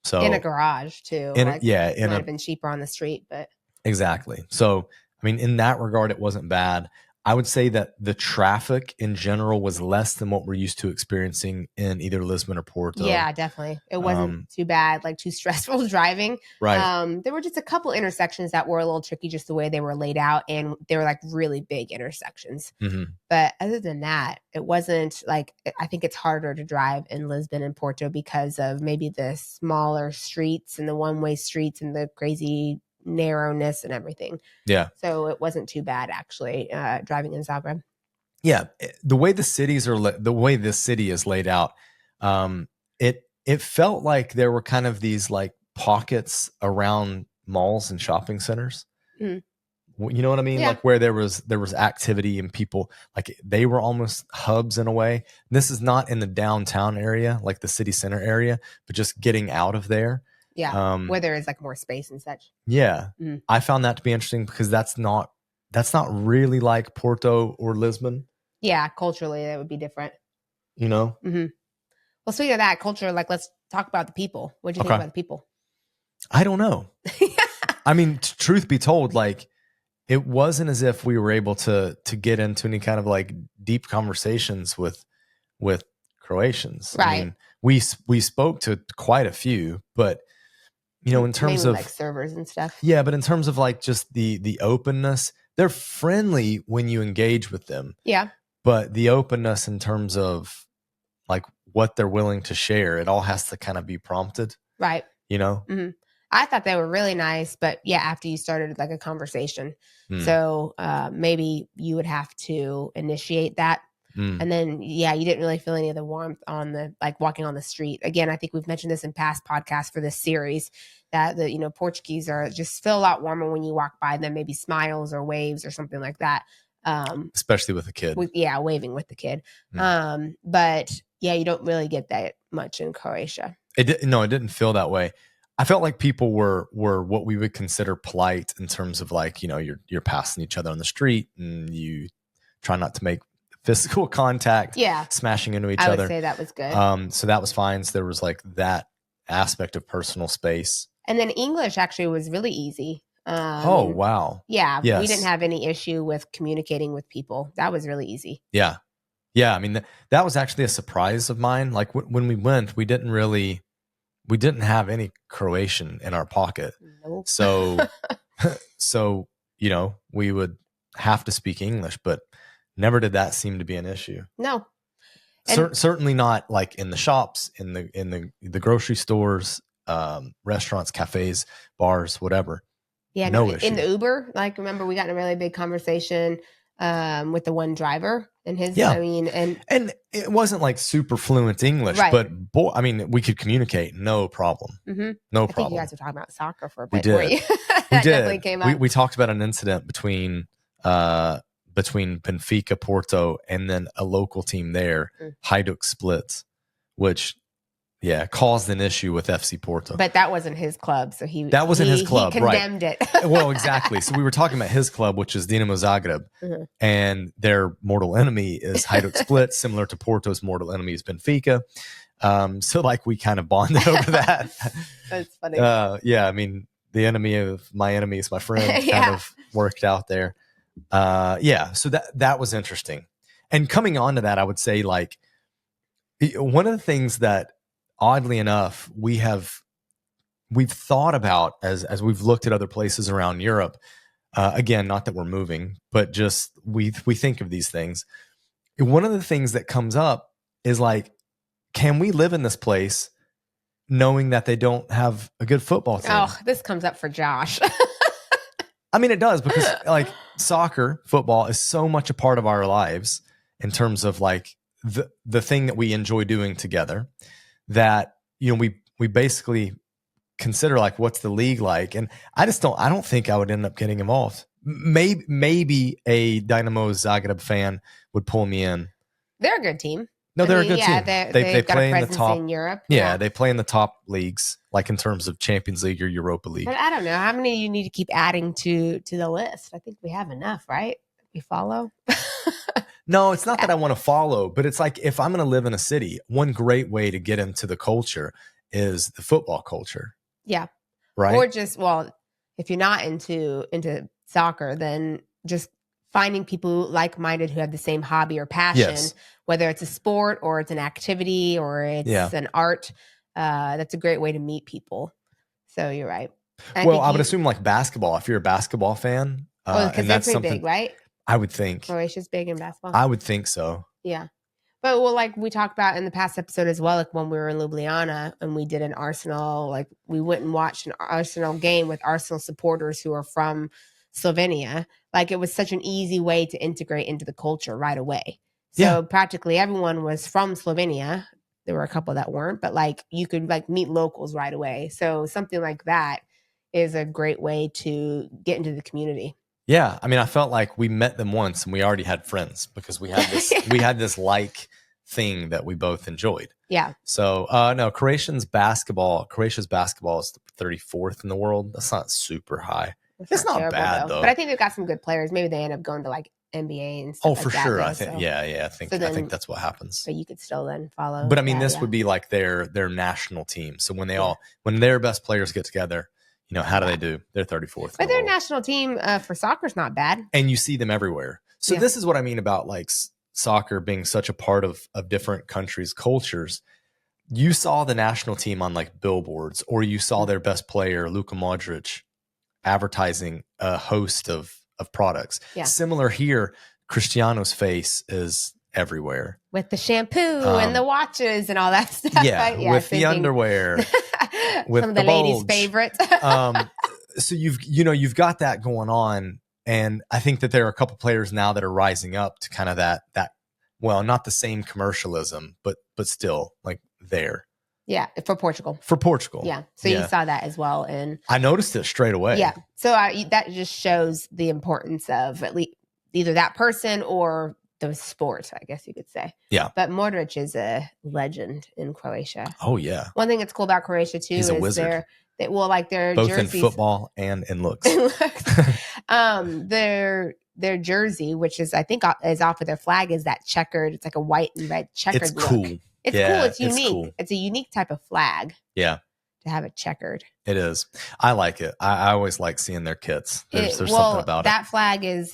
[SPEAKER 3] So
[SPEAKER 4] in a garage too. It might have been cheaper on the street, but
[SPEAKER 3] exactly. So I mean, in that regard, it wasn't bad. I would say that the traffic in general was less than what we're used to experiencing in either Lisbon or Porto.
[SPEAKER 4] Yeah, definitely. It wasn't too bad, like too stressful driving.
[SPEAKER 3] Right.
[SPEAKER 4] There were just a couple intersections that were a little tricky, just the way they were laid out, and they were like really big intersections. But other than that, it wasn't like, I think it's harder to drive in Lisbon and Porto because of maybe the smaller streets and the one-way streets and the crazy narrowness and everything.
[SPEAKER 3] Yeah.
[SPEAKER 4] So it wasn't too bad actually driving in Zagreb.
[SPEAKER 3] Yeah, the way this city is laid out, it felt like there were kind of these like pockets around malls and shopping centers. You know what I mean? Yeah. Like where there was activity and people, like they were almost hubs in a way. This is not in the downtown area, like the city center area, but just getting out of there.
[SPEAKER 4] Yeah, where there is like more space and such.
[SPEAKER 3] Yeah, I found that to be interesting because that's not really like Porto or Lisbon.
[SPEAKER 4] Yeah, culturally that would be different.
[SPEAKER 3] Well,
[SPEAKER 4] speaking of that culture, like let's talk about the people. What do you think about the people?
[SPEAKER 3] I don't know. I mean, truth be told, like it wasn't as if we were able to get into any kind of like deep conversations with Croatians.
[SPEAKER 4] Right.
[SPEAKER 3] I mean, we spoke to quite a few, but in terms
[SPEAKER 4] mainly
[SPEAKER 3] of
[SPEAKER 4] like servers and stuff.
[SPEAKER 3] Yeah, but in terms of like just the openness, they're friendly when you engage with them.
[SPEAKER 4] Yeah.
[SPEAKER 3] But the openness in terms of like what they're willing to share, it all has to kind of be prompted.
[SPEAKER 4] Right. I thought they were really nice, but yeah, after you started like a conversation.
[SPEAKER 3] Mm.
[SPEAKER 4] So maybe you would have to initiate that.
[SPEAKER 3] Mm.
[SPEAKER 4] And then, yeah, you didn't really feel any of the warmth on the, like walking on the street. Again, I think we've mentioned this in past podcasts for this series that the, Portuguese are just feel a lot warmer when you walk by them, maybe smiles or waves or something like that.
[SPEAKER 3] Especially with a kid.
[SPEAKER 4] Waving with the kid. But yeah, you don't really get that much in Croatia.
[SPEAKER 3] It didn't feel that way. I felt like people were what we would consider polite in terms of like, you're passing each other on the street and you try not to make physical contact, smashing into each other.
[SPEAKER 4] I would say that was good.
[SPEAKER 3] So that was fine. So there was like that aspect of personal space.
[SPEAKER 4] And then English actually was really easy.
[SPEAKER 3] Oh, wow.
[SPEAKER 4] Yeah.
[SPEAKER 3] Yes.
[SPEAKER 4] We didn't have any issue with communicating with people. That was really easy.
[SPEAKER 3] Yeah. Yeah. I mean, that was actually a surprise of mine. Like when we went, we didn't have any Croatian in our pocket.
[SPEAKER 4] Nope.
[SPEAKER 3] So, we would have to speak English, but never did that seem to be an issue.
[SPEAKER 4] No.
[SPEAKER 3] Certainly not like in the shops, in the grocery stores, restaurants, cafes, bars, whatever.
[SPEAKER 4] Yeah,
[SPEAKER 3] no issue.
[SPEAKER 4] In the Uber, like remember we got in a really big conversation with the one driver and his.
[SPEAKER 3] Yeah.
[SPEAKER 4] I mean,
[SPEAKER 3] and it wasn't like super fluent English,
[SPEAKER 4] right.
[SPEAKER 3] but we could communicate, no problem.
[SPEAKER 4] Mm-hmm.
[SPEAKER 3] No
[SPEAKER 4] I
[SPEAKER 3] problem.
[SPEAKER 4] think you guys were talking about soccer for a bit.
[SPEAKER 3] We did.
[SPEAKER 4] We
[SPEAKER 3] did.
[SPEAKER 4] Definitely came up.
[SPEAKER 3] We talked about an incident between Benfica, Porto, and then a local team there, Hajduk Split, which caused an issue with FC Porto.
[SPEAKER 4] But that wasn't his club, so he
[SPEAKER 3] his club,
[SPEAKER 4] he condemned it.
[SPEAKER 3] Well, exactly. So we were talking about his club, which is Dinamo Zagreb, and their mortal enemy is Hajduk Split, similar to Porto's mortal enemy is Benfica. So like we kind of bonded over that.
[SPEAKER 4] That's funny.
[SPEAKER 3] I mean, the enemy of my enemy is my friend kind of worked out there. So that was interesting. And coming on to that, I would say like one of the things that oddly enough we've thought about as we've looked at other places around Europe, again, not that we're moving, but just we think of these things. One of the things that comes up is like, can we live in this place knowing that they don't have a good football team?
[SPEAKER 4] Oh, this comes up for Josh.
[SPEAKER 3] I mean, it does, because like soccer, football is so much a part of our lives in terms of like the thing that we enjoy doing together, that, we basically consider like, what's the league like? And I don't think I would end up getting involved. Maybe a Dynamo Zagreb fan would pull me in.
[SPEAKER 4] They're a good team.
[SPEAKER 3] No, they're a good team.
[SPEAKER 4] They
[SPEAKER 3] play
[SPEAKER 4] got a
[SPEAKER 3] in the top
[SPEAKER 4] in Europe.
[SPEAKER 3] Yeah, they play in the top leagues, like in terms of Champions League or Europa League.
[SPEAKER 4] But I don't know how many you need to keep adding to the list. I think we have enough, right? We follow.
[SPEAKER 3] No, it's not that I want to follow, but it's like if I'm going to live in a city, one great way to get into the culture is the football culture.
[SPEAKER 4] Yeah.
[SPEAKER 3] Right.
[SPEAKER 4] Or just, if you're not into soccer, then just finding people like-minded who have the same hobby or passion, whether it's a sport or it's an activity or it's an art. That's a great way to meet people. So you're right. I would
[SPEAKER 3] assume like basketball, if you're a basketball fan.
[SPEAKER 4] Because that's pretty big, right?
[SPEAKER 3] I would think.
[SPEAKER 4] Croatia's big in basketball.
[SPEAKER 3] I would think so.
[SPEAKER 4] Yeah. But like we talked about in the past episode as well, like when we were in Ljubljana and we did an Arsenal, like we went and watched an Arsenal game with Arsenal supporters who are from Slovenia. Like it was such an easy way to integrate into the culture right away. So practically everyone was from Slovenia. There were a couple that weren't, but like you could like meet locals right away. So something like that is a great way to get into the community.
[SPEAKER 3] Yeah. I mean, I felt like we met them once and we already had friends because we had this like thing that we both enjoyed.
[SPEAKER 4] Yeah.
[SPEAKER 3] So no, Croatia's basketball is the 34th in the world. That's not super high. It's not terrible, bad though.
[SPEAKER 4] But I think they've got some good players. Maybe they end up going to like NBA and stuff.
[SPEAKER 3] Oh, for sure. I think I think that's what happens.
[SPEAKER 4] But you could still then follow.
[SPEAKER 3] But I mean, this would be like their national team. So when their best players get together, how do they do? They're 34th.
[SPEAKER 4] But their national team for soccer is not bad.
[SPEAKER 3] And you see them everywhere. So this is what I mean about like soccer being such a part of different countries' cultures. You saw the national team on like billboards, or you saw their best player, Luka Modric, advertising a host of products. Yeah. Similar here, Cristiano's face is everywhere.
[SPEAKER 4] With the shampoo and the watches and all that stuff.
[SPEAKER 3] Yeah, with the underwear. with
[SPEAKER 4] some of the ladies' favorites.
[SPEAKER 3] So you've got that going on, and I think that there are a couple players now that are rising up to kind of that well, not the same commercialism, but still like there.
[SPEAKER 4] Yeah, for Portugal.
[SPEAKER 3] Yeah.
[SPEAKER 4] So you saw that as well, and
[SPEAKER 3] I noticed it straight away.
[SPEAKER 4] Yeah. So that just shows the importance of at least either that person or the sport, I guess you could say.
[SPEAKER 3] Yeah.
[SPEAKER 4] But Modric is a legend in Croatia.
[SPEAKER 3] Oh yeah.
[SPEAKER 4] One thing that's cool about Croatia too
[SPEAKER 3] He's a
[SPEAKER 4] is
[SPEAKER 3] wizard.
[SPEAKER 4] their
[SPEAKER 3] both
[SPEAKER 4] jerseys,
[SPEAKER 3] in football and in looks.
[SPEAKER 4] their jersey, which is I think is off of their flag, is that checkered. It's like a white and red checkered.
[SPEAKER 3] It's
[SPEAKER 4] look.
[SPEAKER 3] cool.
[SPEAKER 4] It's
[SPEAKER 3] Yeah,
[SPEAKER 4] cool. It's
[SPEAKER 3] it's
[SPEAKER 4] unique.
[SPEAKER 3] cool.
[SPEAKER 4] It's a unique type of flag.
[SPEAKER 3] Yeah.
[SPEAKER 4] To have it checkered.
[SPEAKER 3] It is. I like it. I always like seeing their kits. There's something about
[SPEAKER 4] that flag is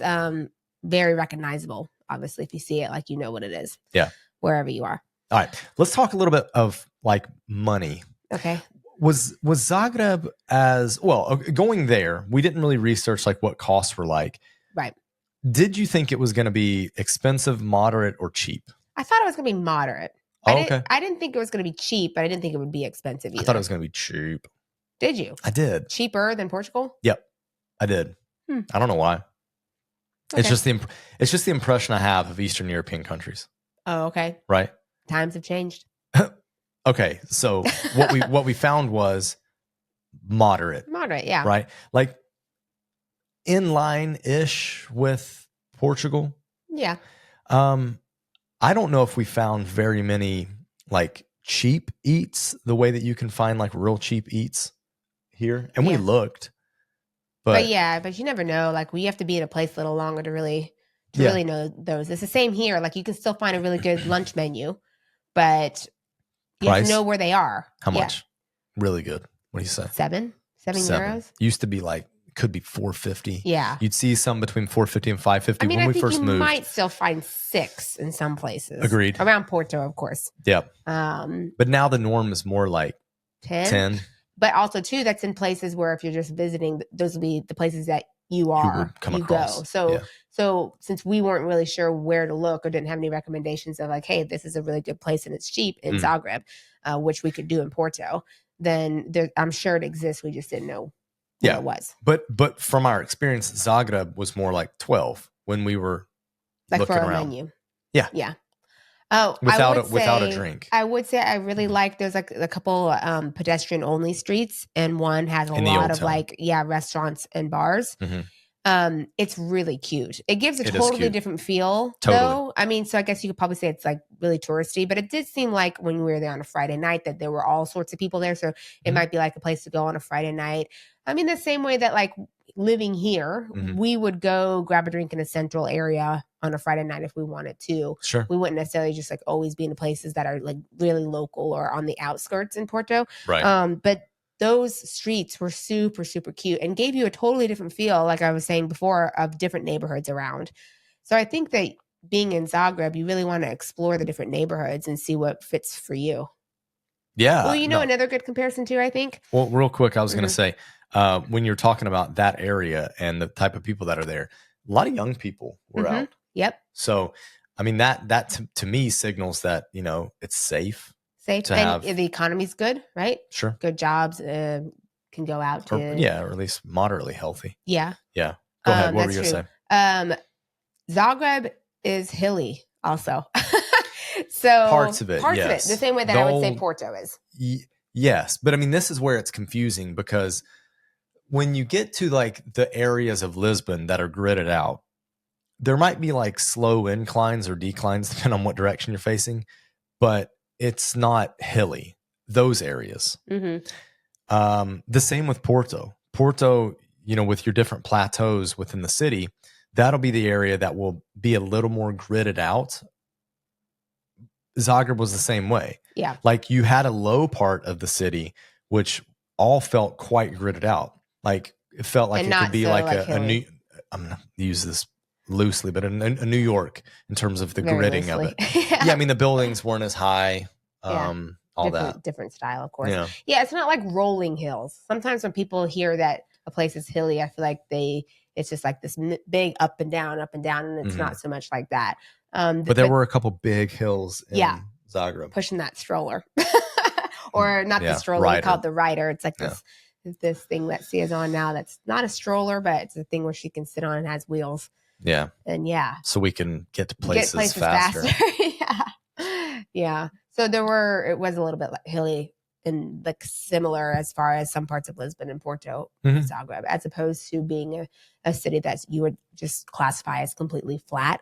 [SPEAKER 4] very recognizable. Obviously, if you see it, like you know what it is.
[SPEAKER 3] Yeah.
[SPEAKER 4] Wherever you are.
[SPEAKER 3] All right. Let's talk a little bit of like money.
[SPEAKER 4] Okay.
[SPEAKER 3] Was Zagreb as well going there? We didn't really research like what costs were like.
[SPEAKER 4] Right.
[SPEAKER 3] Did you think it was going to be expensive, moderate, or cheap?
[SPEAKER 4] I thought it was going to be moderate.
[SPEAKER 3] Okay.
[SPEAKER 4] I didn't think it was going to be cheap, but I didn't think it would be expensive either.
[SPEAKER 3] I thought it was going to be cheap.
[SPEAKER 4] Did you?
[SPEAKER 3] I did.
[SPEAKER 4] Cheaper than Portugal?
[SPEAKER 3] Yep, I did. I don't know why.
[SPEAKER 4] Okay.
[SPEAKER 3] It's just the impression I have of Eastern European countries.
[SPEAKER 4] Oh, okay.
[SPEAKER 3] Right.
[SPEAKER 4] Times have changed.
[SPEAKER 3] Okay, so what we found was moderate.
[SPEAKER 4] Moderate, yeah.
[SPEAKER 3] Right, like in line ish with Portugal.
[SPEAKER 4] Yeah.
[SPEAKER 3] I don't know if we found very many like cheap eats the way that you can find like real cheap eats here, and we looked. But
[SPEAKER 4] you never know. Like we have to be in a place a little longer to really know those. It's the same here. Like you can still find a really good lunch menu, but you have to know where they are.
[SPEAKER 3] How much? Really good. What do you say?
[SPEAKER 4] Seven euros.
[SPEAKER 3] Used to be like could be $4.50.
[SPEAKER 4] Yeah,
[SPEAKER 3] you'd see some between $4.50 and $5.50
[SPEAKER 4] I mean,
[SPEAKER 3] when
[SPEAKER 4] I
[SPEAKER 3] we
[SPEAKER 4] think
[SPEAKER 3] first
[SPEAKER 4] you
[SPEAKER 3] moved.
[SPEAKER 4] might still find $6 in some places.
[SPEAKER 3] Agreed.
[SPEAKER 4] Around Porto, of course.
[SPEAKER 3] Yep.
[SPEAKER 4] But
[SPEAKER 3] now the norm is more like 10.
[SPEAKER 4] But also too, that's in places where if you're just visiting, those will be the places that you
[SPEAKER 3] would come across.
[SPEAKER 4] Go. So since we weren't really sure where to look or didn't have any recommendations of like, hey, this is a really good place and it's cheap in Zagreb, which we could do in Porto, then I'm sure it exists. We just didn't know where it was.
[SPEAKER 3] But from our experience, Zagreb was more like 12 when we were
[SPEAKER 4] like
[SPEAKER 3] looking
[SPEAKER 4] for a
[SPEAKER 3] around.
[SPEAKER 4] menu.
[SPEAKER 3] Yeah.
[SPEAKER 4] Oh,
[SPEAKER 3] without a drink.
[SPEAKER 4] I would say I really like. There's like a couple pedestrian only streets, and one has a lot of like restaurants and bars.
[SPEAKER 3] Mm-hmm.
[SPEAKER 4] It's really cute. It gives a
[SPEAKER 3] It is
[SPEAKER 4] totally
[SPEAKER 3] cute.
[SPEAKER 4] different feel.
[SPEAKER 3] Totally.
[SPEAKER 4] Though. I mean, so I guess you could probably say it's like really touristy, but it did seem like when we were there on a Friday night that there were all sorts of people there. So it might be like a place to go on a Friday night. I mean, the same way that like living here, we would go grab a drink in a central area on a Friday night if we wanted to.
[SPEAKER 3] Sure.
[SPEAKER 4] We wouldn't necessarily just like always be in the places that are like really local or on the outskirts in Porto.
[SPEAKER 3] Right.
[SPEAKER 4] But those streets were super, super cute and gave you a totally different feel, like I was saying before, of different neighborhoods around. So I think that being in Zagreb, you really want to explore the different neighborhoods and see what fits for you.
[SPEAKER 3] Yeah.
[SPEAKER 4] Well, another good comparison too, I think.
[SPEAKER 3] Well, real quick, I was going to say, when you're talking about that area and the type of people that are there, a lot of young people were out.
[SPEAKER 4] Yep.
[SPEAKER 3] So, I mean, that to me signals that, it's safe.
[SPEAKER 4] Safe. And the economy's good, right?
[SPEAKER 3] Sure.
[SPEAKER 4] Good jobs can go out to.
[SPEAKER 3] Or at least moderately healthy.
[SPEAKER 4] Yeah.
[SPEAKER 3] Yeah. Go ahead. What were you going to
[SPEAKER 4] say? Zagreb is hilly also. So
[SPEAKER 3] parts of it,
[SPEAKER 4] the same way that I would say Porto is.
[SPEAKER 3] Yes. But I mean, this is where it's confusing because when you get to like the areas of Lisbon that are gridded out, there might be like slow inclines or declines depending on what direction you're facing, but it's not hilly, those areas. The same with Porto. Porto, with your different plateaus within the city, that'll be the area that will be a little more gridded out. Zagreb was the same way.
[SPEAKER 4] Yeah.
[SPEAKER 3] Like you had a low part of the city, which all felt quite gridded out. Like it felt like it could be like a new, I'm going to use this loosely, but a New York in terms of the gridding of it. Yeah. I mean, the buildings weren't as high, all that.
[SPEAKER 4] Different style, of course. Yeah. It's not like rolling hills. Sometimes when people hear that a place is hilly, I feel like it's just like this big up and down, and it's not so much like that. But
[SPEAKER 3] there were a couple big hills in Zagreb.
[SPEAKER 4] Pushing that stroller. or not the stroller, we
[SPEAKER 3] rider.
[SPEAKER 4] call it the rider. It's like
[SPEAKER 3] Yeah.
[SPEAKER 4] this thing that she is on now that's not a stroller, but it's a thing where she can sit on and has wheels.
[SPEAKER 3] Yeah.
[SPEAKER 4] And yeah.
[SPEAKER 3] So we can get to places, faster.
[SPEAKER 4] Yeah. So it was a little bit like hilly and like similar as far as some parts of Lisbon and Porto,
[SPEAKER 3] Mhm.
[SPEAKER 4] Zagreb, as opposed to being a city that you would just classify as completely flat.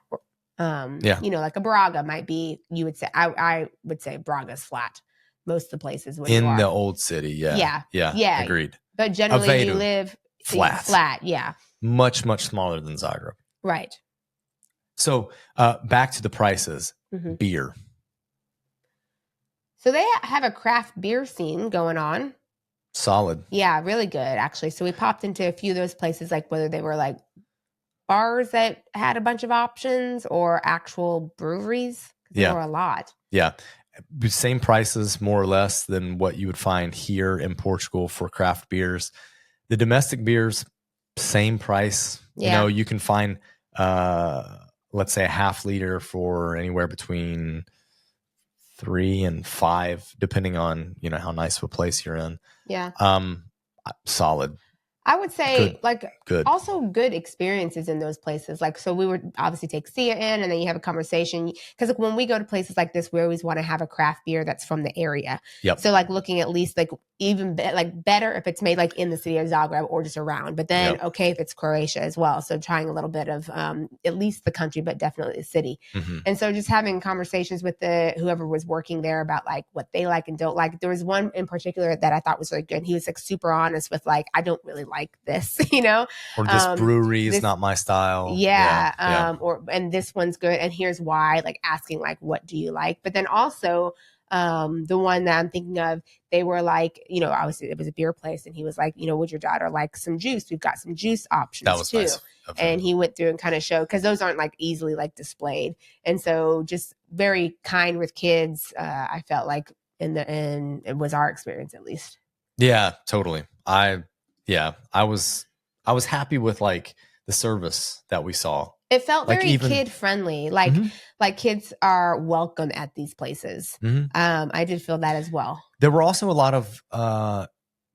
[SPEAKER 4] You know, like a Braga might be, you would say, I would say Braga's flat. Most of the places when
[SPEAKER 3] In the old city. Yeah.
[SPEAKER 4] Yeah.
[SPEAKER 3] Agreed.
[SPEAKER 4] But generally
[SPEAKER 3] Aveiro,
[SPEAKER 4] you live
[SPEAKER 3] flat.
[SPEAKER 4] Yeah.
[SPEAKER 3] Much, much smaller than Zagreb.
[SPEAKER 4] Right.
[SPEAKER 3] So back to the prices.
[SPEAKER 4] Mhm.
[SPEAKER 3] Beer.
[SPEAKER 4] So they have a craft beer scene going on.
[SPEAKER 3] Solid.
[SPEAKER 4] Yeah, really good, actually. So we popped into a few of those places, like whether they were like bars that had a bunch of options or actual breweries. There were a lot.
[SPEAKER 3] Yeah. Same prices, more or less, than what you would find here in Portugal for craft beers. The domestic beers, same price.
[SPEAKER 4] Yeah.
[SPEAKER 3] You know, you can find, let's say, a half liter for anywhere between 3 and 5, depending on, you know, how nice of a place you're in.
[SPEAKER 4] Yeah.
[SPEAKER 3] Solid.
[SPEAKER 4] I would say
[SPEAKER 3] Good.
[SPEAKER 4] Also good experiences in those places. Like, so we would obviously take Sia in and then you have a conversation. Cause like when we go to places like this, we always want to have a craft beer that's from the area.
[SPEAKER 3] Yep.
[SPEAKER 4] So like looking at least like even better if it's made like in the city of Zagreb or just around, but then okay, if it's Croatia as well. So trying a little bit of at least the country, but definitely the city.
[SPEAKER 3] Mm-hmm.
[SPEAKER 4] And so just having conversations with whoever was working there about like what they like and don't like. There was one in particular that I thought was really good. He was like super honest with like, I don't really like this, you know,
[SPEAKER 3] or this brewery is not my style.
[SPEAKER 4] And this one's good. And here's why, like asking like, what do you like? But then also the one that I'm thinking of, they were like, you know, obviously it was a beer place and he was like, you know, would your daughter like some juice? We've got some juice options
[SPEAKER 3] that was
[SPEAKER 4] too.
[SPEAKER 3] Nice.
[SPEAKER 4] And he went through and kind of showed, because those aren't like easily like displayed. And so just very kind with kids. I felt like it was our experience at least.
[SPEAKER 3] Yeah, totally. I was happy with like the service that we saw.
[SPEAKER 4] It felt
[SPEAKER 3] like
[SPEAKER 4] very kid friendly. Like, like kids are welcome at these places.
[SPEAKER 3] Mm-hmm.
[SPEAKER 4] I did feel that as well.
[SPEAKER 3] There were also a lot of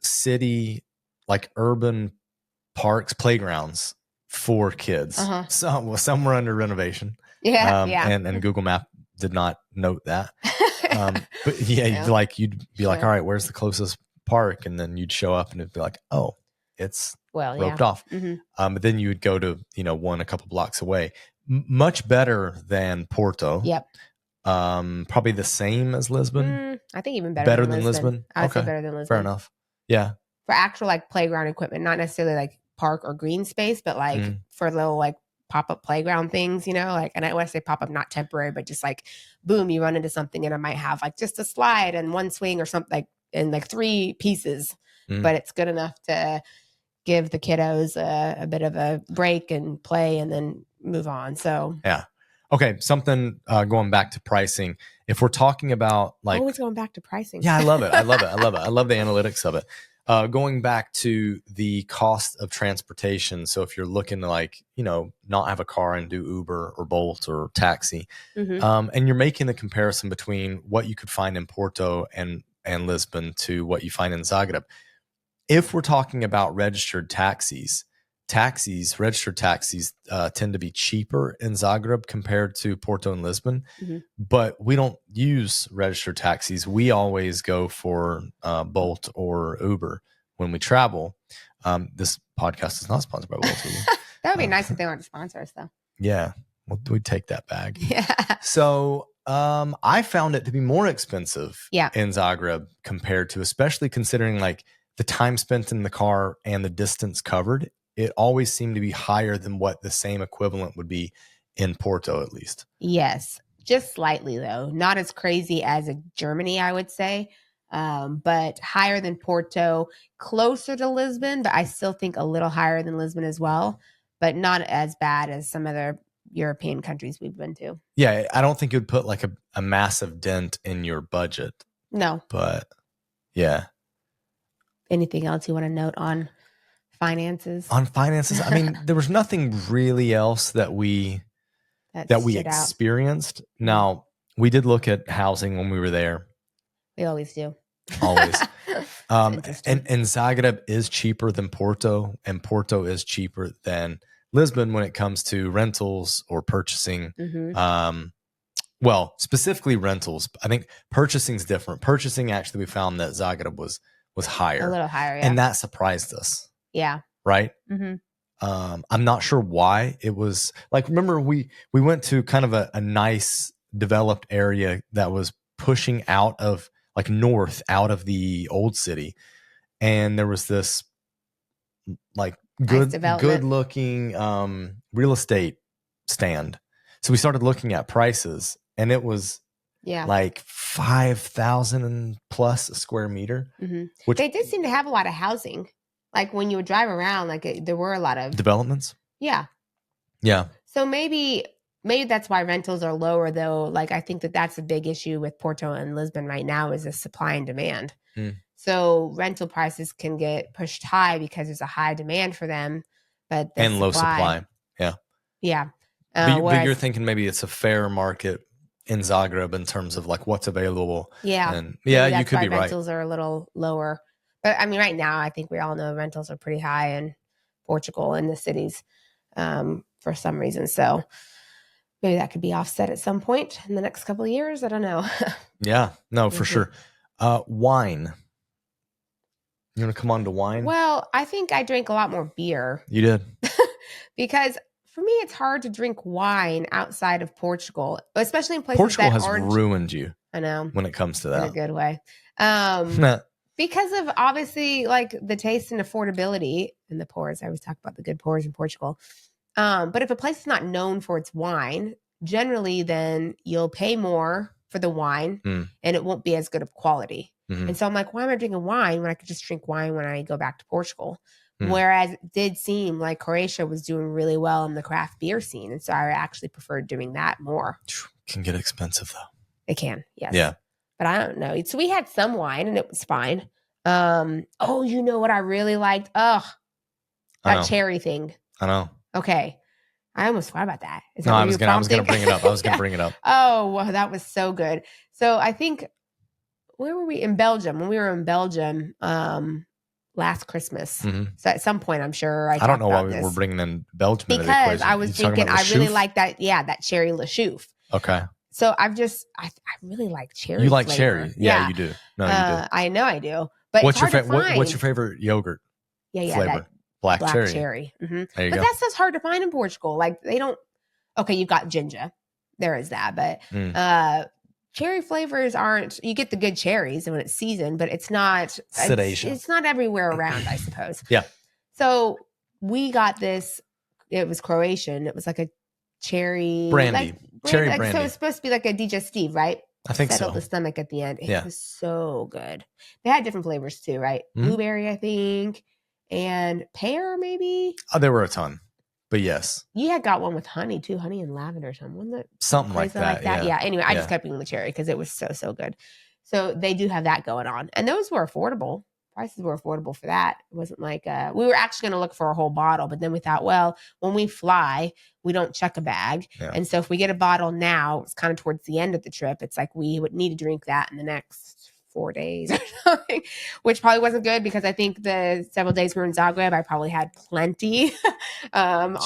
[SPEAKER 3] city, like urban parks, playgrounds for kids. Some were under renovation. And Google Map did not note that. But like you'd be like, all right, where's the closest park? And then you'd show up and it'd be like, oh, it's roped off. But then you would go to, you know, one a couple blocks away. Much better than Porto.
[SPEAKER 4] Yep.
[SPEAKER 3] Probably the same as Lisbon.
[SPEAKER 4] I think even better than Lisbon. I would say better than Lisbon.
[SPEAKER 3] Fair enough. Yeah.
[SPEAKER 4] For actual like playground equipment, not necessarily like park or green space, but like for little like pop-up playground things, you know, like, and I want to say pop-up, not temporary, but just like boom, you run into something and it might have like just a slide and one swing or something, like in like 3 pieces, but it's good enough to give the kiddos a bit of a break and play and then move on. So
[SPEAKER 3] yeah. Okay. Something going back to pricing. If we're talking about like
[SPEAKER 4] always going back to pricing.
[SPEAKER 3] Yeah, I love it. I love the analytics of it. Going back to the cost of transportation. So if you're looking to like, you know, not have a car and do Uber or Bolt or taxi, and you're making the comparison between what you could find in Porto and Lisbon to what you find in Zagreb. If we're talking about registered taxis tend to be cheaper in Zagreb compared to Porto and Lisbon, but we don't use registered taxis. We always go for Bolt or Uber when we travel. This podcast is not sponsored by Bolt or Uber.
[SPEAKER 4] That would be nice if they weren't to sponsor us, though.
[SPEAKER 3] Yeah, we'd take that bag.
[SPEAKER 4] Yeah.
[SPEAKER 3] So I found it to be more expensive in Zagreb compared to, especially considering like the time spent in the car and the distance covered. It always seemed to be higher than what the same equivalent would be in Porto, at least.
[SPEAKER 4] Yes, just slightly though. Not as crazy as Germany, I would say, but higher than Porto, closer to Lisbon, but I still think a little higher than Lisbon as well, but not as bad as some other European countries we've been to.
[SPEAKER 3] Yeah, I don't think it would put like a massive dent in your budget.
[SPEAKER 4] No.
[SPEAKER 3] But yeah.
[SPEAKER 4] Anything else you want to note on finances?
[SPEAKER 3] On finances, I mean, there was nothing really else that we experienced. Now, we did look at housing when we were there.
[SPEAKER 4] We always do.
[SPEAKER 3] always.
[SPEAKER 4] Interesting.
[SPEAKER 3] And Zagreb is cheaper than Porto, and Porto is cheaper than Lisbon when it comes to rentals or purchasing.
[SPEAKER 4] Mhm.
[SPEAKER 3] Well, specifically rentals. I think purchasing is different. Purchasing, actually, we found that Zagreb was
[SPEAKER 4] A
[SPEAKER 3] higher,
[SPEAKER 4] little higher, yeah.
[SPEAKER 3] and that surprised us,
[SPEAKER 4] Yeah.
[SPEAKER 3] right?
[SPEAKER 4] Mhm.
[SPEAKER 3] I'm not sure why. It was like, remember, we went to kind of a nice developed area that was pushing out of, like, north out of the old city, and there was this like
[SPEAKER 4] Nice development.
[SPEAKER 3] good looking real estate stand. So we started looking at prices, and it was
[SPEAKER 4] Yeah.
[SPEAKER 3] like 5,000 plus a square meter,
[SPEAKER 4] Mhm.
[SPEAKER 3] which
[SPEAKER 4] They did seem to have a lot of housing. Like when you would drive around, like there were a lot of
[SPEAKER 3] developments.
[SPEAKER 4] yeah.
[SPEAKER 3] Yeah.
[SPEAKER 4] So maybe that's why rentals are lower, though. Like I think that's a big issue with Porto and Lisbon right now is the supply and demand.
[SPEAKER 3] Mm.
[SPEAKER 4] So rental prices can get pushed high because there's a high demand for them, but
[SPEAKER 3] And low supply. Yeah.
[SPEAKER 4] Yeah.
[SPEAKER 3] But you're thinking maybe it's a fair market in Zagreb in terms of like what's available.
[SPEAKER 4] Yeah.
[SPEAKER 3] And yeah,
[SPEAKER 4] Maybe
[SPEAKER 3] you
[SPEAKER 4] that's
[SPEAKER 3] could
[SPEAKER 4] why
[SPEAKER 3] be right.
[SPEAKER 4] rentals are a little lower. But I mean, right now, I think we all know rentals are pretty high in Portugal in the cities for some reason. So maybe that could be offset at some point in the next couple of years. I don't know.
[SPEAKER 3] Yeah. No, for
[SPEAKER 4] Mhm.
[SPEAKER 3] sure. Wine. You want to come on to wine?
[SPEAKER 4] Well, I think I drank a lot more beer
[SPEAKER 3] You did.
[SPEAKER 4] because for me, it's hard to drink wine outside of Portugal, especially in places
[SPEAKER 3] Portugal
[SPEAKER 4] that
[SPEAKER 3] has
[SPEAKER 4] aren't.
[SPEAKER 3] ruined you
[SPEAKER 4] I know.
[SPEAKER 3] when it comes to
[SPEAKER 4] In a
[SPEAKER 3] that.
[SPEAKER 4] good way. Because of obviously like the taste and affordability and the pours. I always talk about the good pours in Portugal. But if a place is not known for its wine, generally then you'll pay more for the wine
[SPEAKER 3] Mm.
[SPEAKER 4] and it won't be as good of quality.
[SPEAKER 3] Mhm.
[SPEAKER 4] And so I'm like, why am I drinking wine when I could just drink wine when I go back to Portugal?
[SPEAKER 3] Mm.
[SPEAKER 4] Whereas it did seem like Croatia was doing really well in the craft beer scene. And so I actually preferred doing that more.
[SPEAKER 3] Can get expensive though.
[SPEAKER 4] It can, yes.
[SPEAKER 3] Yeah.
[SPEAKER 4] But I don't know. So we had some wine and it was fine. Oh, you know what I really liked? Ugh,
[SPEAKER 3] I know.
[SPEAKER 4] that cherry thing.
[SPEAKER 3] I know.
[SPEAKER 4] Okay. I almost forgot about that. Is that
[SPEAKER 3] No,
[SPEAKER 4] what
[SPEAKER 3] I
[SPEAKER 4] you
[SPEAKER 3] was
[SPEAKER 4] were
[SPEAKER 3] gonna
[SPEAKER 4] prompting?
[SPEAKER 3] bring it up. I was gonna bring it up.
[SPEAKER 4] Oh, well, that was so good. So I think where were we in Belgium? When we were in Belgium last Christmas.
[SPEAKER 3] Mhm.
[SPEAKER 4] So at some point, I'm sure
[SPEAKER 3] I don't know why we're bringing in Belgium into the
[SPEAKER 4] because
[SPEAKER 3] equation.
[SPEAKER 4] I was
[SPEAKER 3] You talking
[SPEAKER 4] thinking
[SPEAKER 3] about
[SPEAKER 4] I really
[SPEAKER 3] Lachuf?
[SPEAKER 4] like that. Yeah, that cherry Lachuf.
[SPEAKER 3] Okay.
[SPEAKER 4] So I really like cherry.
[SPEAKER 3] You like
[SPEAKER 4] flavor.
[SPEAKER 3] cherry? Yeah, you do. No, you do.
[SPEAKER 4] I know I do. But
[SPEAKER 3] What's
[SPEAKER 4] it's
[SPEAKER 3] your
[SPEAKER 4] hard to find.
[SPEAKER 3] what's your favorite yogurt
[SPEAKER 4] Yeah,
[SPEAKER 3] flavor?
[SPEAKER 4] that
[SPEAKER 3] Black cherry.
[SPEAKER 4] cherry. Mhm.
[SPEAKER 3] There you
[SPEAKER 4] But
[SPEAKER 3] go.
[SPEAKER 4] that stuff's hard to find in Portugal. Like they don't. Okay, you've got ginger. There is that, but cherry flavors aren't. You get the good cherries when it's seasoned, but it's not. It's not everywhere around, I suppose.
[SPEAKER 3] Yeah.
[SPEAKER 4] So we got this. It was Croatian. It was like a cherry
[SPEAKER 3] brandy. Cherry brandy.
[SPEAKER 4] So it's supposed to be like a digestive, right?
[SPEAKER 3] I think
[SPEAKER 4] Settle
[SPEAKER 3] so.
[SPEAKER 4] the stomach at the end. It
[SPEAKER 3] Yeah.
[SPEAKER 4] was so good. They had different flavors too, right?
[SPEAKER 3] Mhm.
[SPEAKER 4] Blueberry, I think, and pear, maybe.
[SPEAKER 3] Oh, there were a ton, but yes,
[SPEAKER 4] You had got one with honey too, honey and lavender or something. Wasn't it
[SPEAKER 3] something like
[SPEAKER 4] crazy
[SPEAKER 3] that.
[SPEAKER 4] Yeah. Anyway, I just
[SPEAKER 3] Yeah.
[SPEAKER 4] kept eating the cherry because it was so good. So they do have that going on, and those were affordable. Prices were affordable for that. It wasn't like we were actually going to look for a whole bottle, but then we thought, well, when we fly, we don't check a bag,
[SPEAKER 3] Yeah.
[SPEAKER 4] and so if we get a bottle now, it's kind of towards the end of the trip. It's like we would need to drink that in the next 4 days or something, which probably wasn't good because I think the several days we were in Zagreb, I probably had plenty.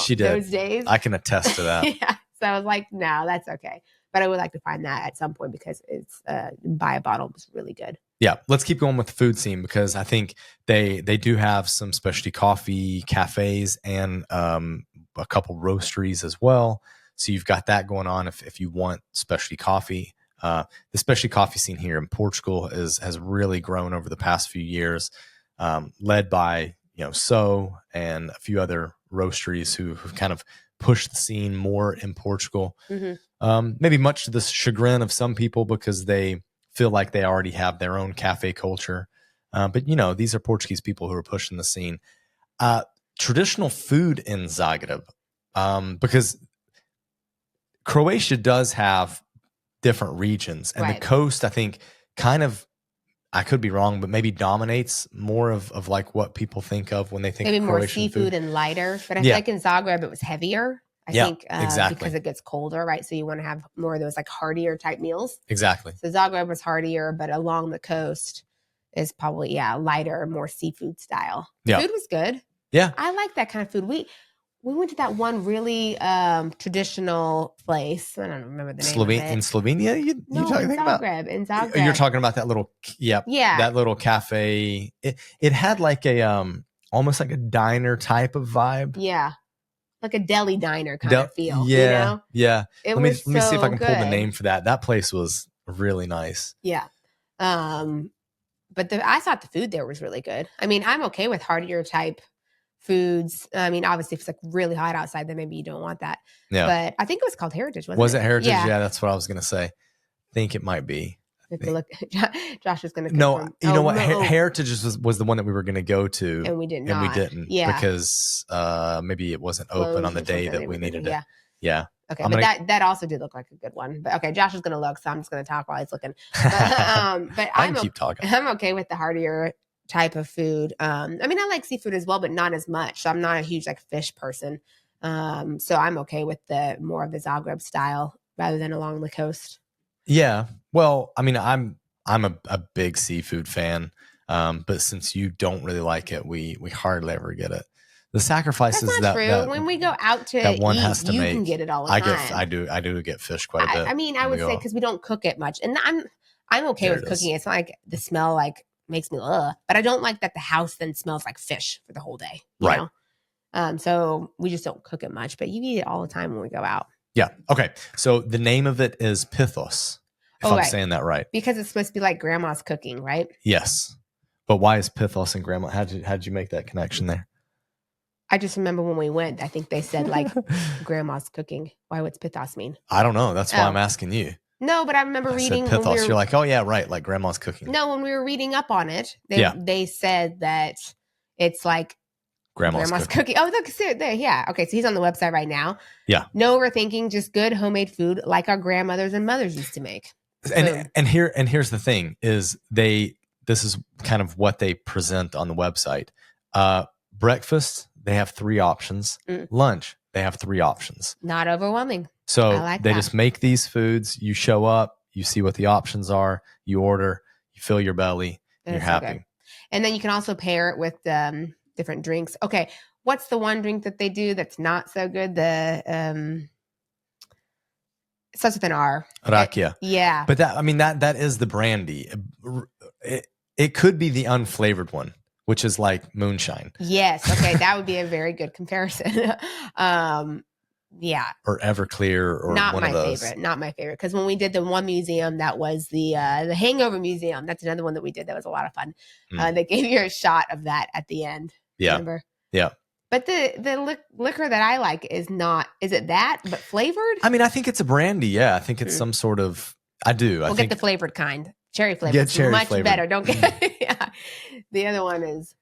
[SPEAKER 3] She did.
[SPEAKER 4] Those days.
[SPEAKER 3] I can attest to that.
[SPEAKER 4] Yeah. So I was like, no, that's okay. But I would like to find that at some point because it's buy a bottle was really good.
[SPEAKER 3] Yeah, let's keep going with the food scene because I think they do have some specialty coffee cafes and a couple roasteries as well. So you've got that going on if you want specialty coffee. The specialty coffee scene here in Portugal has really grown over the past few years, led by So and a few other roasteries who've kind of pushed the scene more in Portugal.
[SPEAKER 4] Mm-hmm.
[SPEAKER 3] Maybe much to the chagrin of some people because they feel like they already have their own cafe culture. But these are Portuguese people who are pushing the scene. Traditional food in Zagreb, because Croatia does have different regions, and
[SPEAKER 4] Right.
[SPEAKER 3] the coast, I think, kind of, I could be wrong, but maybe dominates more of like what people think of when they think
[SPEAKER 4] Maybe
[SPEAKER 3] of
[SPEAKER 4] more
[SPEAKER 3] Croatian
[SPEAKER 4] seafood
[SPEAKER 3] food.
[SPEAKER 4] and lighter. But I feel like in Zagreb it was heavier. I think
[SPEAKER 3] exactly.
[SPEAKER 4] because it gets colder, right? So you want to have more of those like heartier type meals.
[SPEAKER 3] Exactly.
[SPEAKER 4] So Zagreb was heartier, but along the coast, is probably lighter, more seafood style.
[SPEAKER 3] Yeah.
[SPEAKER 4] Food was good.
[SPEAKER 3] Yeah.
[SPEAKER 4] I like that kind of food. We went to that one really traditional place. I don't remember the name of it.
[SPEAKER 3] In Slovenia? You
[SPEAKER 4] No,
[SPEAKER 3] talking
[SPEAKER 4] in
[SPEAKER 3] about?
[SPEAKER 4] Zagreb. In Zagreb.
[SPEAKER 3] You're talking about that little, that little cafe. It had like a almost like a diner type of vibe.
[SPEAKER 4] Yeah. Like a deli diner kind of feel.
[SPEAKER 3] Yeah.
[SPEAKER 4] You know?
[SPEAKER 3] Yeah.
[SPEAKER 4] Let
[SPEAKER 3] me see if I can pull the name for that. That place was really nice.
[SPEAKER 4] Yeah. But I thought the food there was really good. I mean, I'm okay with heartier type foods. I mean, obviously, if it's like really hot outside, then maybe you don't want that.
[SPEAKER 3] Yeah.
[SPEAKER 4] But I think it was called Heritage, wasn't it?
[SPEAKER 3] Was it Heritage? Yeah, that's what I was going to say. I think it might be.
[SPEAKER 4] Look, Josh is going to
[SPEAKER 3] No, you know what? Heritage was the one that we were going to go to.
[SPEAKER 4] And we didn't.
[SPEAKER 3] And we didn't. Yeah. Because maybe it wasn't open on the day that we needed it. Yeah. Okay,
[SPEAKER 4] that also did look like a good one. But okay, Josh is going to look, so I'm just going to talk while he's looking. But
[SPEAKER 3] I can keep talking.
[SPEAKER 4] I'm okay with the heartier type of food. I mean, I like seafood as well, but not as much. So I'm not a huge like fish person. So I'm okay with the more of the Zagreb style rather than along the coast.
[SPEAKER 3] Yeah. Well, I mean, I'm a big seafood fan. But since you don't really like it, we hardly ever get it. The sacrifices
[SPEAKER 4] That's not true. When we go out to
[SPEAKER 3] that one
[SPEAKER 4] eat,
[SPEAKER 3] has to
[SPEAKER 4] you
[SPEAKER 3] make,
[SPEAKER 4] can get it all the time.
[SPEAKER 3] I do get fish quite a bit.
[SPEAKER 4] I mean, I would say because we don't cook it much, and I'm okay with cooking. It's not like the smell like makes me but I don't like that the house then smells like fish for the whole day. You know? So we just don't cook it much, but you eat it all the time when we go out.
[SPEAKER 3] Yeah. Okay. So the name of it is Pithos. If I'm saying that right.
[SPEAKER 4] Because it's supposed to be like grandma's cooking, right?
[SPEAKER 3] Yes. But why is Pithos and grandma? How'd you make that connection there?
[SPEAKER 4] I just remember when we went, I think they said like grandma's cooking. Why? What's Pithos mean?
[SPEAKER 3] I don't know. That's why I'm asking you.
[SPEAKER 4] No, but I remember reading
[SPEAKER 3] Pithos. You're like, oh yeah, right. Like grandma's cooking.
[SPEAKER 4] No, when we were reading up on it, they said that it's like grandma's cooking. Oh, look, there. Yeah. Okay. So he's on the website right now.
[SPEAKER 3] Yeah.
[SPEAKER 4] No overthinking, just good homemade food like our grandmothers and mothers used to make.
[SPEAKER 3] And here's the thing is this is kind of what they present on the website. Breakfast, they have 3 options. Lunch, they have 3 options.
[SPEAKER 4] Not overwhelming.
[SPEAKER 3] So they just make these foods. You show up, you see what the options are, you order, you fill your belly, and you're happy.
[SPEAKER 4] Good. And then you can also pair it with different drinks. Okay, what's the one drink that they do that's not so good? The it starts with an R.
[SPEAKER 3] Rakia.
[SPEAKER 4] Yeah.
[SPEAKER 3] But that is the brandy. It could be the unflavored one, which is like moonshine.
[SPEAKER 4] Yes. Okay. That would be a very good comparison. Yeah.
[SPEAKER 3] Or Everclear or
[SPEAKER 4] not
[SPEAKER 3] one
[SPEAKER 4] my
[SPEAKER 3] of those.
[SPEAKER 4] favorite. Not my favorite. Because when we did the one museum, that was the Hangover Museum. That's another one that we did. That was a lot of fun. They gave you a shot of that at the end.
[SPEAKER 3] Yeah.
[SPEAKER 4] Remember?
[SPEAKER 3] Yeah.
[SPEAKER 4] But the liquor that I like is it that, but flavored?
[SPEAKER 3] I mean, I think it's a brandy. Yeah. I think it's some sort of, I do.
[SPEAKER 4] We'll get the flavored kind. Cherry flavored.
[SPEAKER 3] Get cherry
[SPEAKER 4] much
[SPEAKER 3] flavored.
[SPEAKER 4] better. Don't get yeah. The other one is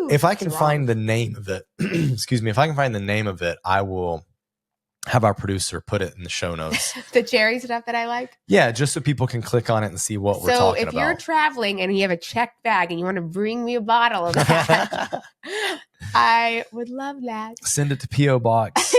[SPEAKER 3] if I can find the name of it, excuse me, if I can find the name of it, I will have our producer put it in the show notes.
[SPEAKER 4] The cherry stuff that I like?
[SPEAKER 3] Yeah, just so people can click on it and see what we're talking about.
[SPEAKER 4] So if you're traveling and you have a checked bag and you want to bring me a bottle of that, I would love that.
[SPEAKER 3] Send it to P.O. Box.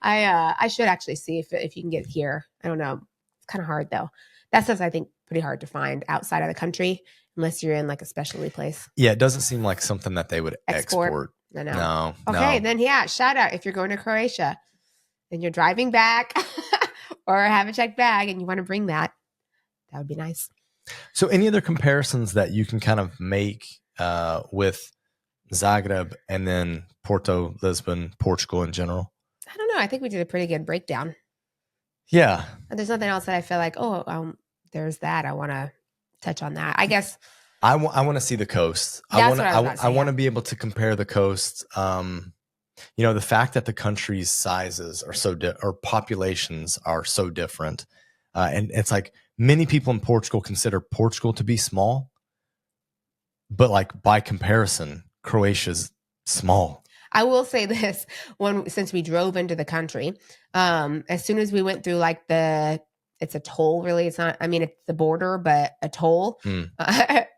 [SPEAKER 4] I should actually see if you can get it here. I don't know. It's kind of hard though. That stuff's, I think, pretty hard to find outside of the country unless you're in like a specialty place.
[SPEAKER 3] Yeah, it doesn't seem like something that they would export. No.
[SPEAKER 4] Okay, then shout out if you're going to Croatia and you're driving back or have a checked bag and you want to bring that. That would be nice.
[SPEAKER 3] So any other comparisons that you can kind of make with Zagreb and then Porto, Lisbon, Portugal in general?
[SPEAKER 4] I don't know. I think we did a pretty good breakdown.
[SPEAKER 3] Yeah.
[SPEAKER 4] There's nothing else that I feel like, there's that. I want to touch on that. I guess
[SPEAKER 3] I want to see the coast. I want to be able to compare the coast. The fact that the country's sizes are or populations are so different. And it's like many people in Portugal consider Portugal to be small, but like by comparison, Croatia's small.
[SPEAKER 4] I will say this since we drove into the country, as soon as we went through it's a toll, really. It's not, it's the border, but a toll.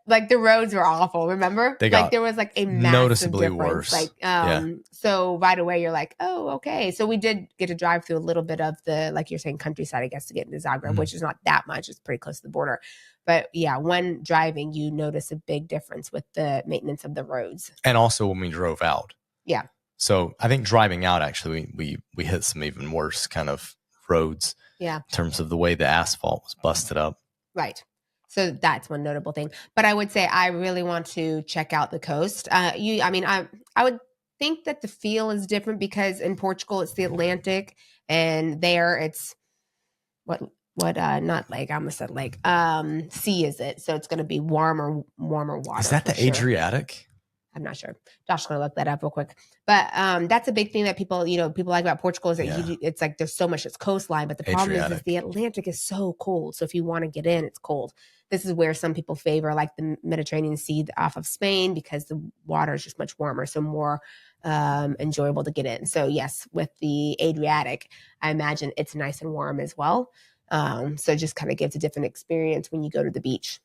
[SPEAKER 4] Like the roads were awful. Remember?
[SPEAKER 3] They got
[SPEAKER 4] like there was like a massive
[SPEAKER 3] noticeably
[SPEAKER 4] difference.
[SPEAKER 3] worse.
[SPEAKER 4] Like,
[SPEAKER 3] Yeah.
[SPEAKER 4] so right away you're like, oh, okay. So we did get to drive through a little bit of the, like you're saying, countryside, I guess, to get into Zagreb, which is not that much. It's pretty close to the border. But yeah, when driving, you notice a big difference with the maintenance of the roads.
[SPEAKER 3] And also when we drove out.
[SPEAKER 4] Yeah.
[SPEAKER 3] So I think driving out, actually, we hit some even worse kind of roads.
[SPEAKER 4] Yeah.
[SPEAKER 3] In terms of the way the asphalt was busted up.
[SPEAKER 4] Right. So that's one notable thing. But I would say I really want to check out the coast. I would think that the feel is different because in Portugal it's the Atlantic, and there it's not lake. I almost said lake. Sea is it? So it's going to be warmer water.
[SPEAKER 3] Is that the Adriatic?
[SPEAKER 4] I'm not sure. Josh's going to look that up real quick. But that's a big thing that people like about Portugal is that it's like there's so much it's coastline, but the problem is the Atlantic is so cold. So if you want to get in, it's cold. This is where some people favor like the Mediterranean Sea off of Spain because the water is just much warmer, so more enjoyable to get in. So yes, with the Adriatic, I imagine it's nice and warm as well. So it just kind of gives a different experience when you go to the beach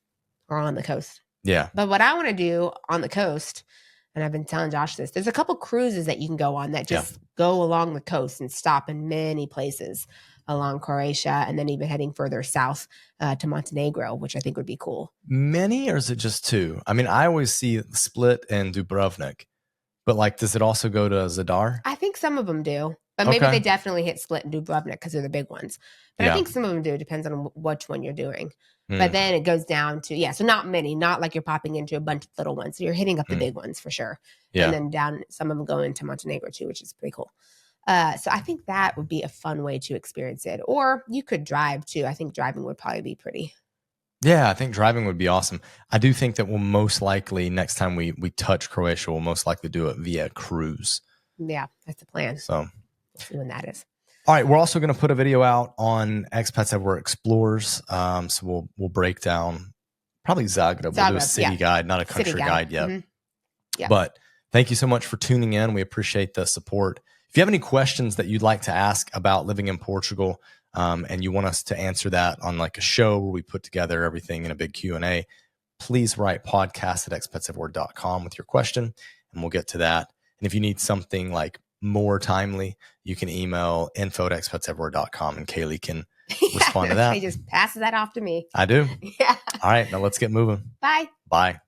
[SPEAKER 4] or on the coast.
[SPEAKER 3] Yeah.
[SPEAKER 4] But what I want to do on the coast, and I've been telling Josh this, there's a couple cruises that you can go on that just go along the coast and stop in many places along Croatia and then even heading further south to Montenegro, which I think would be cool.
[SPEAKER 3] Many, or is it just two? I mean, I always see Split and Dubrovnik, but like, does it also go to Zadar?
[SPEAKER 4] I think some of them do, but maybe they definitely hit Split and Dubrovnik because they're the big ones. But I think some of them do. It depends on which one you're doing. But then it goes down to, so not many, not like you're popping into a bunch of little ones. So you're hitting up the big ones for sure.
[SPEAKER 3] Yeah.
[SPEAKER 4] And then down, some of them go into Montenegro too, which is pretty cool. So I think that would be a fun way to experience it. Or you could drive too. I think driving would probably be pretty.
[SPEAKER 3] Yeah, I think driving would be awesome. I do think that we'll most likely, next time we touch Croatia, we'll most likely do it via cruise.
[SPEAKER 4] Yeah, that's the plan.
[SPEAKER 3] So
[SPEAKER 4] we'll see when that is.
[SPEAKER 3] All right, we're also going to put a video out on Expats Everywhere Explores. So we'll break down probably Zagreb. We'll do a city guide, not a country guide yet.
[SPEAKER 4] Mm-hmm. Yeah.
[SPEAKER 3] But thank you so much for tuning in. We appreciate the support. If you have any questions that you'd like to ask about living in Portugal, and you want us to answer that on like a show where we put together everything in a big Q&A, please write podcast@expatseverywhere.com with your question, and we'll get to that. And if you need something like more timely, you can email info@expatseverywhere.com and Kalie can respond to that.
[SPEAKER 4] He just passes that off to me.
[SPEAKER 3] I do.
[SPEAKER 4] Yeah.
[SPEAKER 3] All right, now let's get moving.
[SPEAKER 4] Bye.
[SPEAKER 3] Bye.